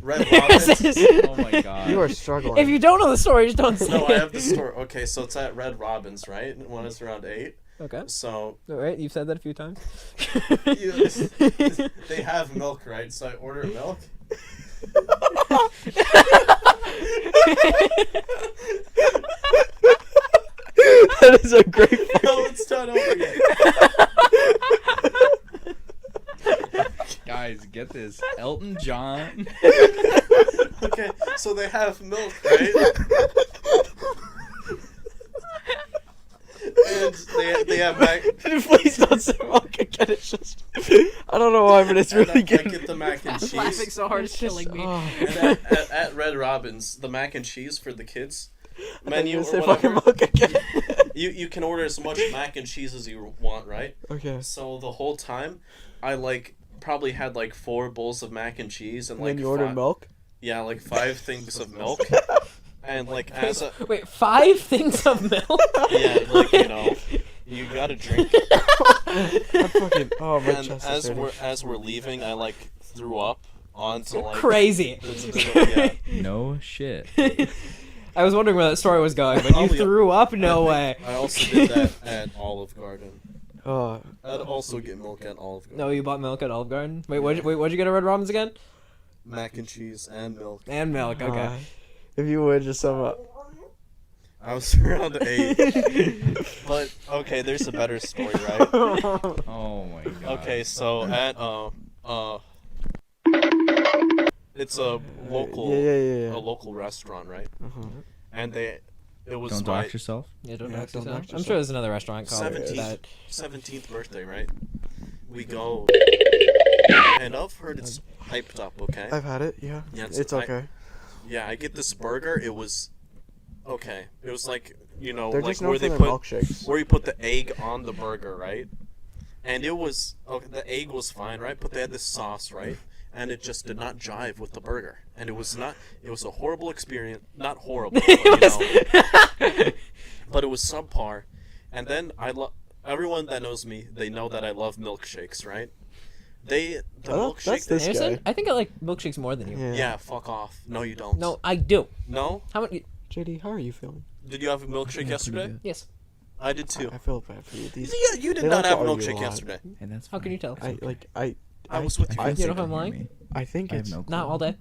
Red Robin's. Oh my god. You are struggling. If you don't know the story, just don't say No, it. I have the story. Okay, so it's at Red Robin's, right? When I was around 8. Okay. So All right, you've said that a few times. they have milk, right? So I order milk. That is a great. No, let's start over again. Guys, get this. Elton John. Okay, so they have milk, right? And they have mac. Please don't say milk again. It's just. I don't know why, but it's and really I good. get the mac and Laughing cheese. so hard it's killing me. Oh. And at Red Robin's, the mac and cheese for the kids menu You or say fucking whatever. milk again. You can order as much mac and cheese as you want, right? Okay. So the whole time, I probably had 4 bowls of mac and cheese and When you order milk. Yeah, 5 things of milk. And as a Wait, 5 things of milk? yeah, you gotta drink. I'm fucking. Oh my And chest is hurting. as we're leaving, I threw up onto Crazy. yeah. No shit. I was wondering where that story was going, but you Probably- threw up? No way. I also did that at Olive Garden. Oh. I'd also get milk at Olive Garden. No, you bought milk at Olive Garden? Wait, what'd you get at Red Robin's again? Mac and cheese and milk. And milk, okay. If you would just sum up. I was around 8. But okay, there's a better story, right? Oh my god. Okay, so at it's a local Yeah. a local restaurant, right? Uh-huh. And it was Don't my dox yourself. Yeah, don't Yeah, dox don't yourself. dox I'm yourself. sure there's another restaurant called 17th, that. 17th birthday, right? We go, and I've heard it's hyped up. Okay. I've had it. Yeah. Yeah, It's okay. Yeah, I get this burger. It was okay. It was They're like just known where for they their put milkshakes. where you put the egg on the burger, right? And it was okay. The egg was fine, right? But they had this sauce, right? And it just did not jive with the burger, and it was not. It was a horrible experience. Not horrible, but, but it was subpar. And then everyone that knows me, they know that I love milkshakes, right? The Oh, milkshake. that's this Harrison? guy. I think I like milkshakes more than you. Yeah. Yeah, fuck off. No, you don't. No, I do. No? How many? JD, how are you feeling? Did you have a milkshake yesterday? Yes. I did too. I feel bad for you. These, Yeah, you did they not like to have a argue a milkshake lot. yesterday. And that's How can you tell? I was with you. I You feel know if sick I'm of lying? me. I think I have it's. no clue. Not all day.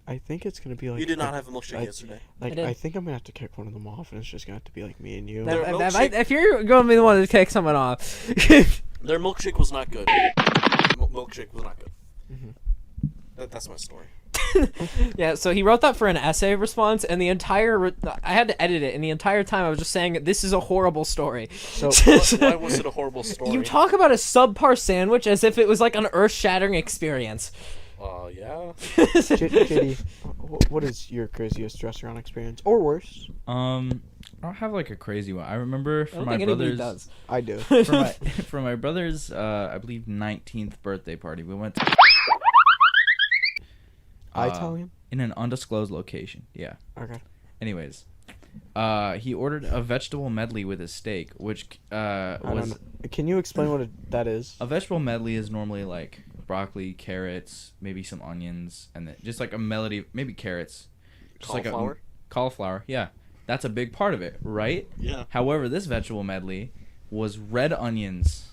I think it's gonna be like. You did not have a milkshake I- yesterday. Like I did. I think I'm gonna have to kick one of them off, and it's just gonna have to be like me and you. Their milkshake- If you're going to be the one to kick someone off, Their milkshake was not good. Milkshake was not good. That's my story. yeah. So he wrote that for an essay response, and the entire I had to edit it, and the entire time I was just saying this is a horrible story. So Why was it a horrible story? You talk about a subpar sandwich as if it was like an earth-shattering experience. Yeah. JD, what is your craziest restaurant experience, or worse? I don't have like a crazy one. I remember I for don't my think anybody brother's does. I do. for my brother's I believe 19th birthday party. We went to Italian? in an undisclosed location. Yeah. Okay. Anyways, he ordered a vegetable medley with his steak, which I don't was know. Can you explain what that is? a vegetable medley is normally like broccoli, carrots, maybe some onions, and then just like a melody, maybe carrots, just Cauliflower? like a cauliflower. Yeah, that's a big part of it, right? Yeah. However, this vegetable medley was red onions.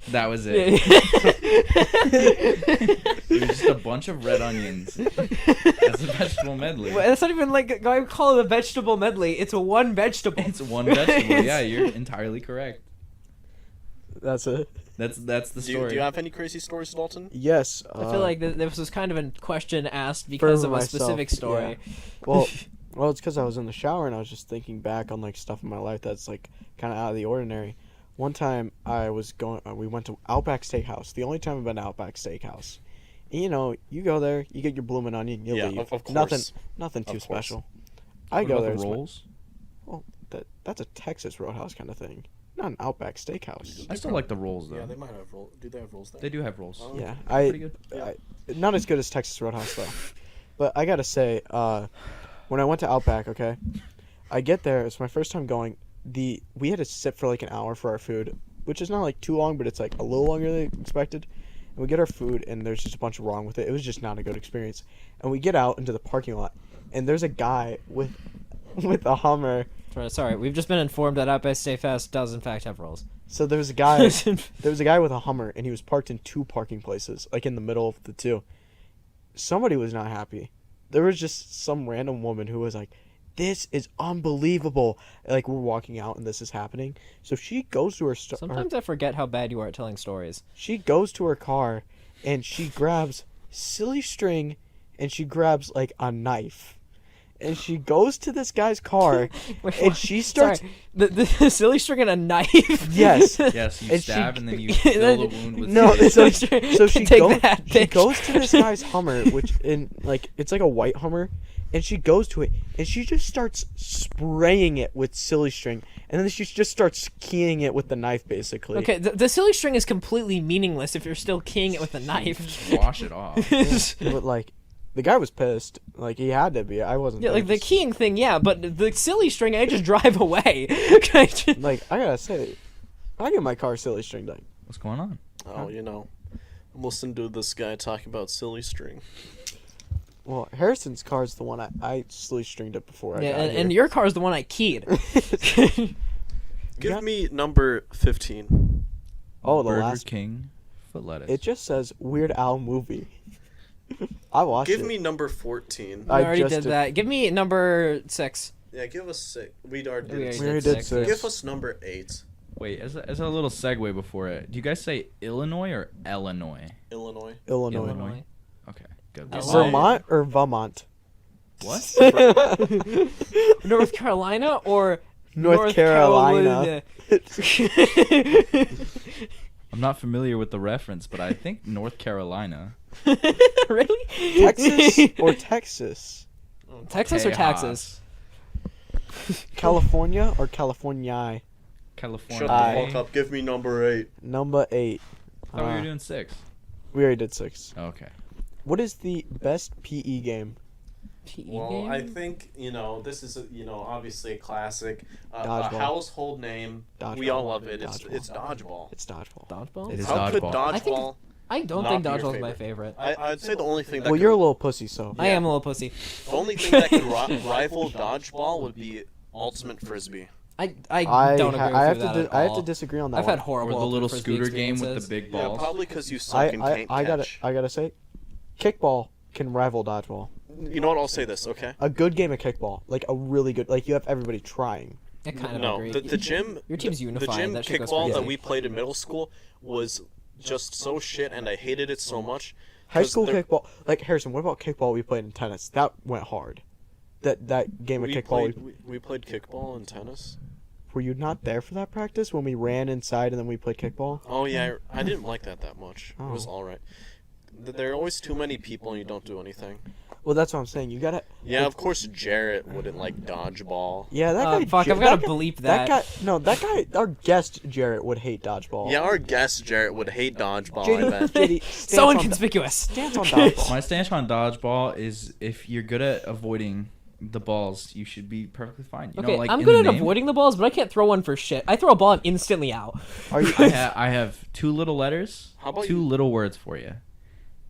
That was it. It was just a bunch of red onions as a vegetable medley. Well, that's not even like I call it a vegetable medley. It's one vegetable. It's one vegetable. Yeah, you're entirely correct. That's it. That's the Do story. you have any crazy stories, Dalton? Yes. I feel like this was kind of a question asked because of a myself, specific story. Well, it's because I was in the shower and I was just thinking back on like stuff in my life that's like kind of out of the ordinary. One time we went to Outback Steakhouse. The only time I've been to Outback Steakhouse. And, you know, you go there, you get your bloomin' onion, you leave. Of course. Nothing too Of course. special. What I go about there. the it's my- rolls? Well, that's a Texas Roadhouse kind of thing, not an Outback Steakhouse. I still like the rolls though. Yeah, they might have rolls. Do they have rolls there? They do have rolls. Oh. Yeah, Pretty good. not as good as Texas Roadhouse though. But I gotta say, when I went to Outback, okay, I get there. It's my first time going. We had to sit for like an hour for our food, which is not like too long, but it's like a little longer than expected. And we get our food, and there's just a bunch wrong with it. It was just not a good experience. And we get out into the parking lot, and there's a guy with a Hummer. Sorry, we've just been informed that Outback Steakhouse does in fact have rolls. So there was a guy with a Hummer, and he was parked in two parking places, like in the middle of the two. Somebody was not happy. There was just some random woman who was like, "This is unbelievable!" Like we're walking out and this is happening. So she goes to her. Sometimes I forget how bad you are at telling stories. She goes to her car, and she grabs silly string, and she grabs like a knife. And she goes to this guy's car, and she starts. Sorry, the silly string and a knife. Yes. Yes, you And stab she- and then you fill the wound with No, silly so, string. so she, Take that, she bitch. goes to this guy's Hummer, which it's like a white Hummer, and she goes to it, and she just starts spraying it with silly string, and then she just starts keying it with the knife, basically. Okay, the silly string is completely meaningless if you're still keying it with a knife. Just wash it off. But like, the guy was pissed. Like he had to be. I wasn't. Yeah, like the pissed. keying thing, yeah, but the silly string, I just drive away. Like I gotta say, I get my car silly stringed. Like, What's going on? Oh, you know, I'm listening to this guy talk about silly string. well, Harrison's car is the one I silly stringed it before. I Yeah, got and here. your car is the one I keyed. Give Yeah. me number 15. Oh, the Burger last. King foot lettuce. It just says Weird Al movie. I watched Give it. me number 14. We I already just did did- that. Give me number 6. Yeah, give us 6. We already We did already We already did did 6. Give us number 8. Wait, as a little segue before it, do you guys say Illinois or Illinois? Illinois. Illinois. Illinois. Okay, good. Yes. Why? Vermont or Vermont? What? North Carolina or North Carolina. Carolina? I'm not familiar with the reference, but I think North Carolina. Really? Texas or Texas? Texas or Tejas. Texas? California or California? California. Shut the fuck up. Give me number 8. Number 8. I thought we were doing 6. We already did 6. Okay. What is the best PE game? PE Well, game? I think, this is, obviously a classic. A Dodgeball. household name. We Dodgeball. all love it. Dodgeball. It's dodgeball. It's dodgeball. Dodgeball? It is How could dodgeball. I think- dodgeball... I don't Not think be your dodgeball's my favorite. I'd say the only thing that Well, could, you're a little pussy, so. I am a little pussy. the only thing that could rival dodgeball would be ultimate frisbee. I I don't agree with have you with that to at I have to all. disagree on that I've one. had horrible Or the little Ultimate Frisbee scooter game with the experiences. big Yeah, balls. probably because you suck and can't I catch. gotta say, kickball can rival dodgeball. You know what? I'll say this, okay? A good game of kickball, like a really good, like you have everybody trying. I kind of No, agree. the gym. Your team's the unified. gym That shit goes kickball crazy. that we played in middle school was just so shit, and I hated it so much. High 'cause school there- kickball, like Harrison. What about kickball we played in tennis? That went hard. That game of We kickball. played, we played kickball and tennis. Were you not there for that practice when we ran inside and then we played kickball? Oh yeah, I didn't like that much. It was Oh. all right. There are always too many people and you don't do anything. Well, that's what I'm saying. You gotta. Yeah, of course Jarrett wouldn't like dodgeball. Yeah, that guy. Fuck, I've that gotta guy- bleep that. That guy. Our guest Jarrett would hate dodgeball. Yeah, our guest Jarrett would hate dodgeball, I JD, bet. JD, So inconspicuous. Stance on dodgeball. My stance on dodgeball is if you're good at avoiding the balls, you should be perfectly fine. You Okay, know, like I'm in good the at name, avoiding the balls, but I can't throw one for shit. I throw a ball, I'm instantly out. Are you? I have two little letters, How about two you? little words for you.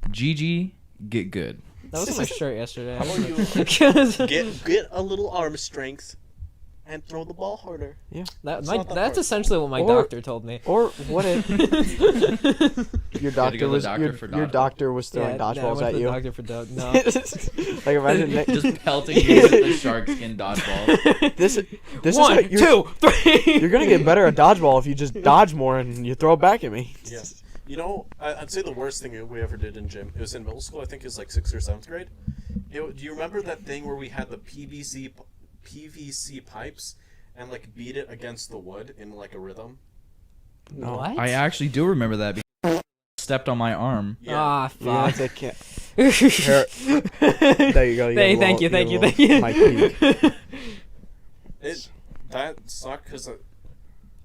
GG, get good. That was on my shirt yesterday. How about you get a little arm strength and throw the ball harder? That's not that hard. essentially what my Or- doctor told me. Or what if your gotta doctor go to the was doctor your, for your dodgeball. doctor was throwing no, I dodgeballs went at to the you? doctor for no. Like imagine Nick, Just pelting you with the shark skin dodgeball. this is how One, you're, 2, 3. you're gonna get better at dodgeball if you just dodge more and you throw it back at me. Yeah. You know, I'd say the worst thing we ever did in gym, it was in middle school, I think it was like 6th or 7th grade. Do you remember that thing where we had the PVC pipes and like beat it against the wood in like a rhythm? No. What? I actually do remember that because stepped on my arm. Yeah. Ah, Yeah, fuck. they can't. Here, there you go. Thank you. My peak. That sucked because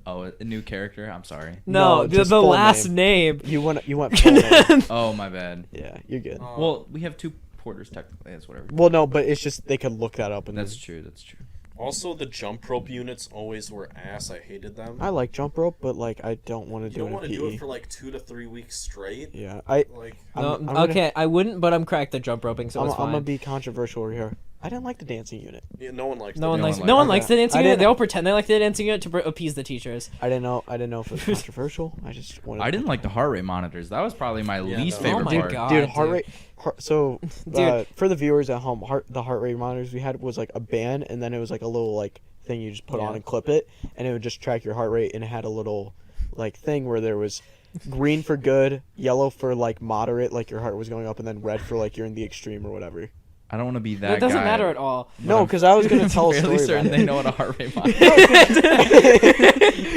Oh, a new character. I'm sorry. No, No, the just full last name. You went full name. Oh, my bad. Yeah, you're good. Well, we have two porters technically. That's whatever. Well, no, but it's just they could look that up and That's true. That's true. also the jump rope units always were ass. I hated them. I like jump rope, but like I don't want to You do don't it want in to do PE. it for like 2 to 3 weeks straight. Yeah, Like, No, I'm gonna- okay, I wouldn't, but I'm cracked at jump roping, so I'm it's fine. gonna be controversial here. I didn't like the dancing unit. yeah, no one likes. No one the likes. dance. No one Okay. likes the dancing I unit. didn't- They all pretend they like the dancing unit to appease the teachers. I didn't know if it was controversial. I just wanted. I didn't like the heart rate monitors. That was probably my least no. favorite Oh my part. God. Dude, dude. So, Dude. for the viewers at home, the heart rate monitors we had was like a band, and then it was like a little like thing you just put on Yeah. and clip it, and it would just track your heart rate, and it had a little like thing where there was green for good, yellow for like moderate, like your heart was going up, and then red for like you're in the extreme or whatever. I don't want to be that It doesn't guy. matter at all. No, because I was gonna tell a fairly story certain about they it. know what a heart rate monitor.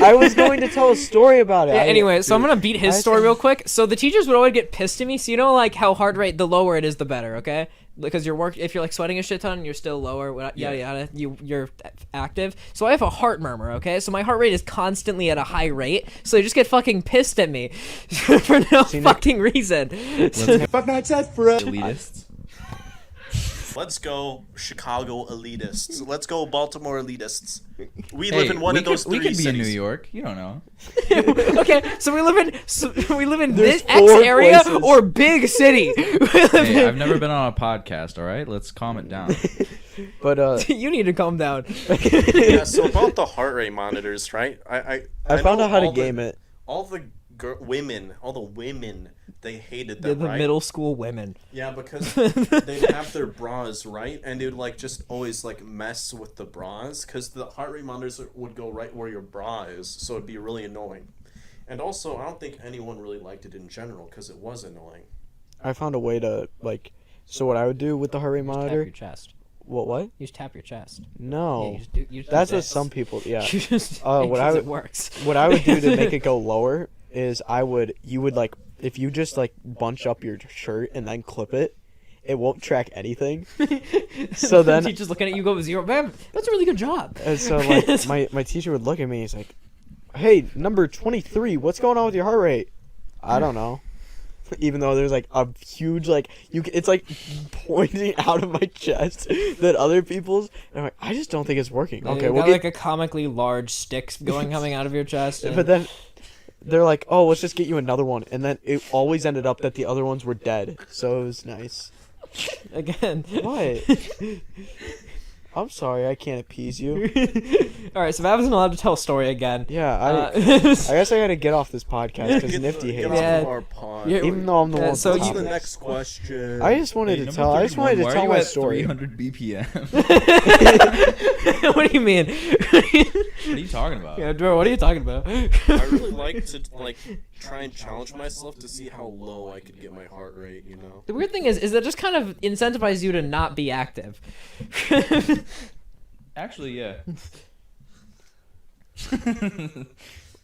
I was going to tell a story about it. Yeah, anyway, so I'm gonna beat his I story think- real quick. So the teachers would always get pissed at me. So you know, like how heart rate, the lower it is, the better. Okay, because if you're like sweating a shit ton, and you're still lower. Yada yada. You're active. So I have a heart murmur. Okay, so my heart rate is constantly at a high rate. So they just get fucking pissed at me for no fucking reason. Elitists. Let's go Chicago elitists. Let's go Baltimore elitists. We Hey, live in one we of those could, three we could be cities. in New York. You don't know. Okay, so we live in There's this X 4 area places. or big city. Hey, I've never been on a podcast. All right, let's calm it down. But You need to calm down. Yeah, so about the heart rate monitors, right? I found know out how to all the- game it. All the women, they hated They're them, the right? middle school women. Yeah, because they'd have their bras, right? And they would like just always like mess with the bras because the heart rate monitors would go right where your bra is, so it'd be really annoying. And also, I don't think anyone really liked it in general because it was annoying. I found a way to like. So what I would do with the heart rate Tap monitor? your chest. What? You just tap your chest. No. Yeah, you just That's do what this. some people. Yeah. You just, What I it would- works. What I would do to make it go lower is you would like if you just like bunch up your shirt and then clip it, it won't track anything. So then teacher's looking at you, go 0. Man, that's a really good job. and so like my teacher would look at me. He's like, "Hey, number 23, what's going on with your heart rate?" I don't know. Even though there's like a huge like it's like pointing out of my chest than other people's. And I'm like, I just don't think it's working. Yeah, Okay, you we'll got get. like a comically large stick coming out of your chest. and- But then they're like, "Oh, let's just get you another one," and then it always ended up that the other ones were dead. So it was nice. again. What? I'm sorry, I can't appease you. All right, so I wasn't allowed to tell a story again. Yeah, Uh, I guess I gotta get off this podcast because Nifty hates Get me. off Yeah. of our pod. Yeah, Even though I'm the one. so with What's the the topic. next question? I just wanted Hey, to number tell. I just wanted 31, to why tell are you my at story. 300 BPM. what do you mean? What are you talking about? Yeah, Dora, what are you talking about? I really like to like try and challenge myself to see how low I could get my heart rate. You know. The weird thing is that just kind of incentivizes you to not be active. Actually, yeah.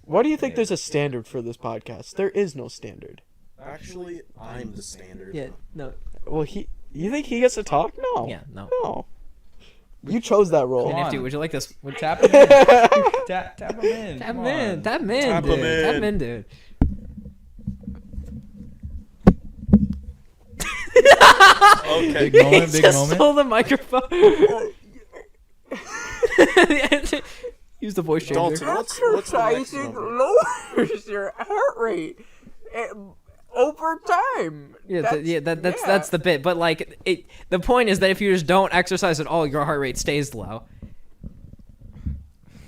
Why do you think there's a standard for this podcast? There is no standard. Actually, I'm the standard. Yeah, no. Well, You think he gets to talk? No. Yeah, no. No. You chose that role. Come And on. Nifty, would you like this? Tap him in. Tap him in. Tap Come him in. on. Tap him in, Tap dude. him in. Tap him in, dude. Okay. Big moment, He big just moment. stole the microphone. Use the voice changer. Dalton, what's the next number? lowers your heart rate over time. That's the bit. But like, the point is that if you just don't exercise at all, your heart rate stays low.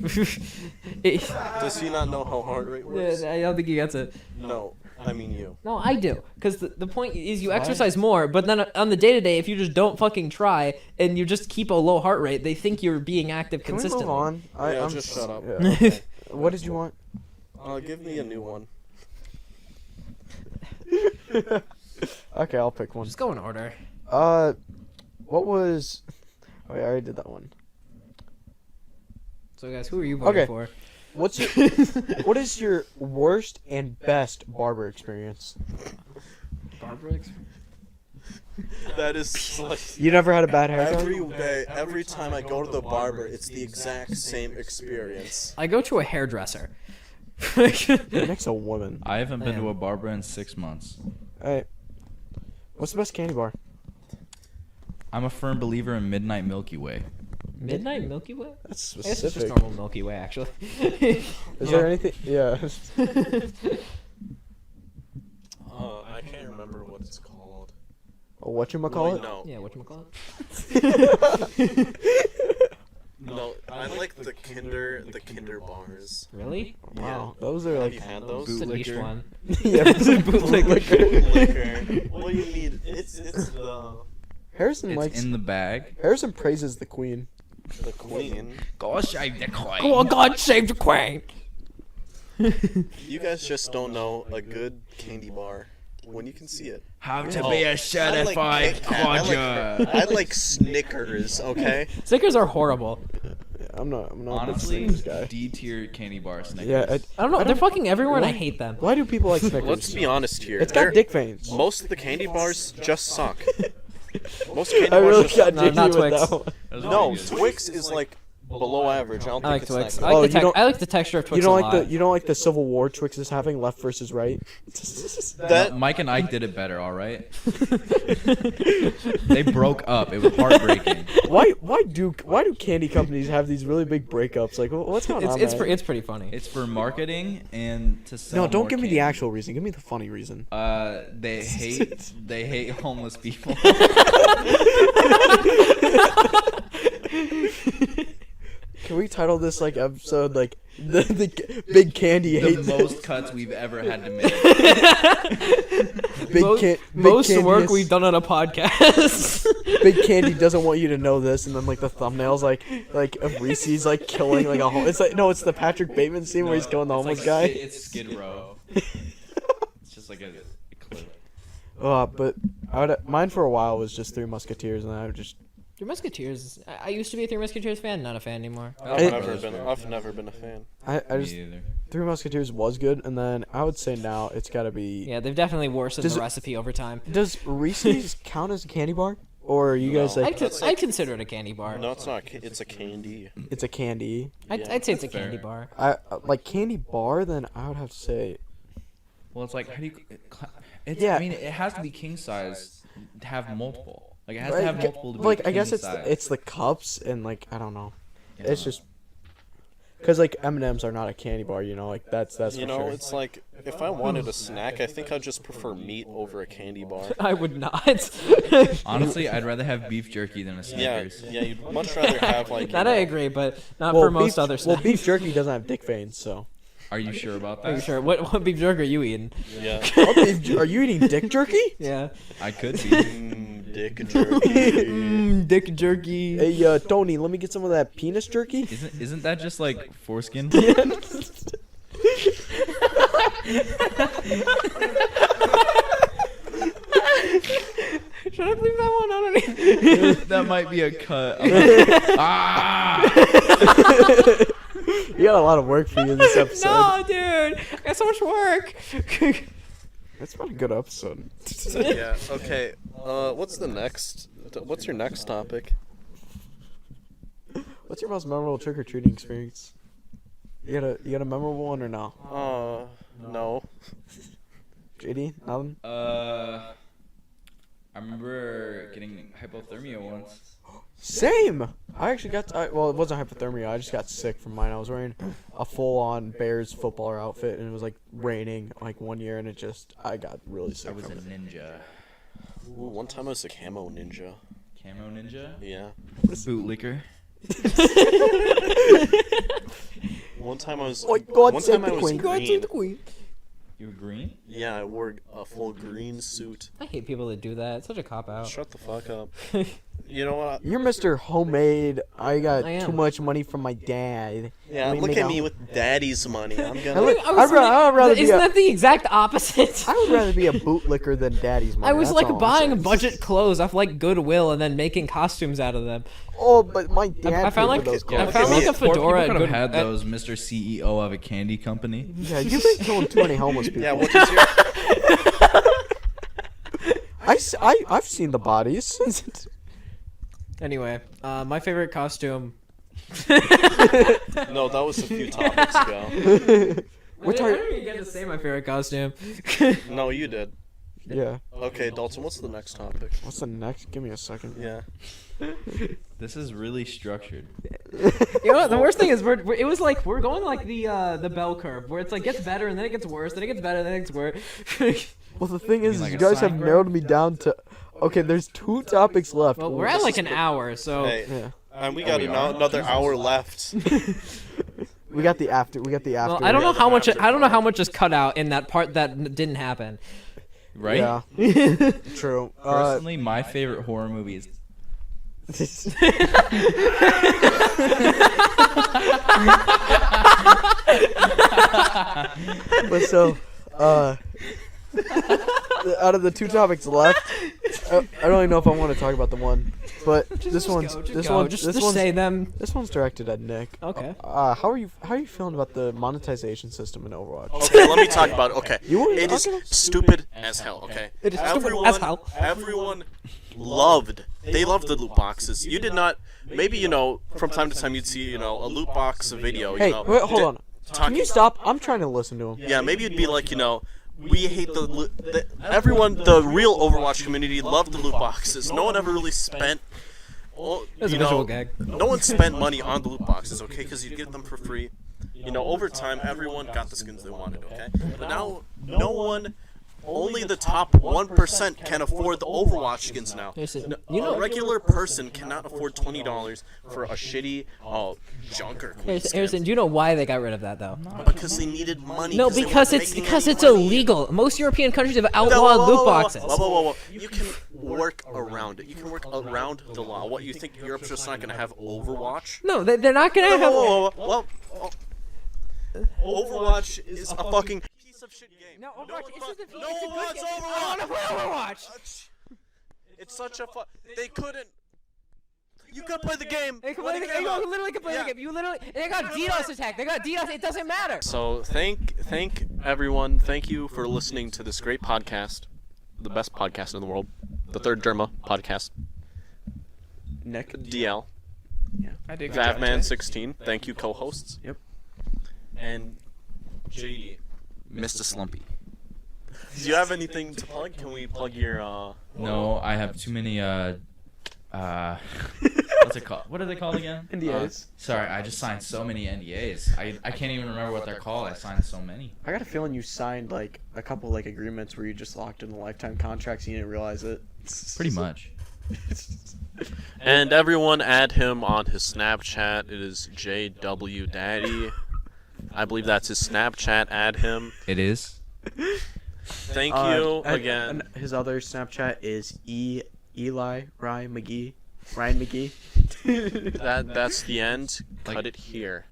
Does he not know how heart rate works? I don't think he gets it. No, I mean you. No, I do. Because the point is you exercise more, but then on the day-to-day, if you just don't fucking try and you just keep a low heart rate, they think you're being active Can we consistently. move on? Yeah, just shut up. Yeah, okay. What did you want? Give me a new one. Okay, I'll pick one. Just go in order. What was? Oh, yeah, I already did that one. So guys, who are you voting Okay. for? What's your? What is your worst and best barber experience? Barbara? That is like You never had a bad haircut? every day, every time I go to the barber, it's the exact same experience. I go to a hairdresser. Nick's a woman. I haven't been to Damn. a barber in 6 months. Hey, what's the best candy bar? I'm a firm believer in Midnight Milky Way. Midnight Milky Way? That's I guess it's just specific. normal Milky Way, actually. Is there anything? Yeah. I can't remember what it's called. Whatchamacallit? No, Yeah, whatchamacallit? no, I like the Kinder bars. Really? Wow, those are Have like you had those? It's a niche Bootlicker. one. yeah, Bootlicker. Liquor. What do you need? It's the Harrison It's likes. in the bag. Harrison praises the queen. queen. Gosh, I decline. Oh, God save the queen! You guys just don't know a good candy bar when you can see it. How to Oh, be a I certified like Kit Kat. quadra. I like Snickers. Okay. Snickers are horrible. Yeah, I'm not. I'm not Honestly, a big Snickers guy. D-tier candy bar Snickers. Yeah. I don't know. They're fucking everywhere and I hate them. Why do people like Snickers? Let's be honest here. It's got dick veins. Most of the candy bars just suck. Most candy I bars really just got No, jiggy not with Twix. that one. That was No, pretty good. Twix is like below average. I don't I like think Twix. it's I that Oh, like, you don't- I like the texture of Twix You don't a like lot. the you don't like the Civil War Twix is having left versus right. That Mike and Ike did it better, all right? They broke up. It was heartbreaking. Why do candy companies have these really big breakups? Like what's going on? It's man? it's pretty funny. It's for marketing and to sell No, don't more give me the candy. actual reason. Give me the funny reason. They hate homeless people. Can we title this like episode like the big candy The hates most cuts we've ever had to make. big Most candy work is- we've done on a podcast. Big Candy doesn't want you to know this, and then like the thumbnails like of Reese's like killing like a whole. It's like no, it's the Patrick Bateman scene where he's killing the homeless guy. It's Skid Row. It's just like a clip. But mine for a while was just Three Musketeers, and I would just Three Musketeers. I used to be a Three Musketeers fan. Not a fan anymore. I've never been a fan. I Me just either. Three Musketeers was good, and then I would say now it's got to be. Yeah, they've definitely worsened Does the it- recipe over time. Does Reese's count as a candy bar, or are you guys No. like I consider it a candy bar. No, it's not. It's a candy. it's a candy? I'd say it's a Fair. candy bar. I like candy bar. Then I would have to say Well, it's like how do you? It's, Yeah. I mean, it has to be king size to have multiple. Like it has right, to have multiple to be like I guess king it's size. it's the cups and like I don't know. Yeah. It's just because like M&Ms are not a candy bar, you know. Like that's You for know, sure. it's like if I wanted a snack, I think I'd just prefer meat over a candy bar. I would not. Honestly, I'd rather have beef jerky than a Yeah, Snickers. yeah, you'd much rather have like. That I agree, but not well, for most beef, other well, snacks. beef jerky doesn't have dick veins, so. Are you sure about that? Are you sure? What beef jerky are you eating? Yeah. Are you eating dick jerky? Yeah. I could be. Dick jerky. Dick jerky. Hey, Tony, let me get some of that penis jerky. Isn't that just like foreskin? Should I leave that one underneath? That might be a cut. Ah! You got a lot of work for you in this episode. No, dude. I got so much work. That's not a good episode. Yeah. Okay. What's the next? What's your next topic? What's your most memorable trick or treating experience? You got a memorable one or no? No. JD, nothing. I remember getting hypothermia once. Same. I actually got. Well, it wasn't hypothermia. I just got sick from mine. I was wearing a full-on Bears footballer outfit, and it was like raining like one year, and I got really sick. I was a from it. ninja. Ooh, one time I was a camo ninja. Camo ninja? Yeah. Bootlicker. One time I was. Oh, God one save time the I was queen. God save the green. queen. You were green? Yeah, I wore a full green suit. I hate people that do that. It's such a cop out. Shut the fuck up. You know what? You're Mr. Homemade. I got I am. too much money from my dad. Yeah, Let me look make at a- me with daddy's money. I'm I gonna. look- I was I'd rather be isn't a- that the exact opposite? I would rather be a bootlicker than daddy's money. I was that's like all I'm buying saying. budget clothes off like Goodwill and then making costumes out of them. Oh, but my dad I found paid for like those Yeah, I clothes. found like a Poor people fedora at could Good. have had those Mr. CEO of a candy company. Yeah, you've been killing too many homeless people. Yeah, what is your? I've seen the bodies. Anyway, my favorite costume. No, that was a few topics ago. Which I are didn't even get to say my favorite costume. No, you did. yeah. Okay, Dalton, what's the next topic? What's the next? Give me a second. Yeah. This is really structured. You know what? The worst thing is it was like we're going like the bell curve where it's like gets better and then it gets worse, then it gets better, then it gets worse. Well, the thing is, like you a guys have sine narrowed me down to. Okay, there's 2 topics left. Well, we're at like an hour, so Hey, Yeah. and we got we are? another hour left. We got the after. We got the after. well, I don't know the how much after I don't know how part. much is cut out in that part that didn't happen. Right? Yeah. True. Personally, my favorite horror movie is But so, out of the 2 topics left, I don't even know if I want to talk about the one, but this one's say them. this one's directed at Nick. Okay. How are you feeling about the monetization system in Overwatch? Okay, let me talk about it. Okay, You wanna it talk is about- stupid as hell. Okay, It is stupid everyone, as hell. everyone loved. They loved the loot boxes. You did not. Maybe from time to time you'd see a loot box video. Hey, wait, hold on. Can Talking. you stop? I'm trying to listen to him. Yeah, maybe you'd be like, we hate everyone. The real Overwatch community loved the loot boxes. No one ever really spent. Well, That's a visual gag. No one spent money on the loot boxes, okay? Because you'd get them for free. Over time, everyone got the skins they wanted, okay? But now, no one, only the top 1% can afford the Overwatch skins now. Listen, A regular person cannot afford $20 for a shitty junker. Harrison, do you know why they got rid of that though? Because they needed money. No, they because weren't it's making because any it's money. illegal. Most European countries have No, outlawed whoa, loot whoa, boxes. Whoa. You can work around it. You can work around the law. What, you think Europe's just not going to have Overwatch? No, they're not gonna have. Well, Overwatch is a fucking piece of shit game. No, Overwatch isn't a- No it's a one good wants game. I Overwatch. wanna play Overwatch. It's such a They couldn't. You could play the game. They can when play the it game. came You out. literally can play Yeah. the game. You literally. They got DDoS attack. They got DDoS. It doesn't matter. So thank everyone. Thank you for listening to this great podcast, the best podcast in the world, the third Jerma podcast. Nick. DL, I did. Vavman16. Thank you, co-hosts. Yep. And JD. Mr. Slumpy. Do you have anything to plug? Can we plug your No, I have too many what's it called? What are they called again? NDAs. Sorry, I just signed so many NDAs. I can't even remember what they're called. I signed so many. I got a feeling you signed like a couple like agreements where you just locked in the lifetime contracts and you didn't realize it. Pretty much. And everyone add him on his Snapchat. It is JW Daddy. I believe that's his Snapchat. Add him. It is. Thank you again. And his other Snapchat is Ryan McGee. That's the end. Cut it here.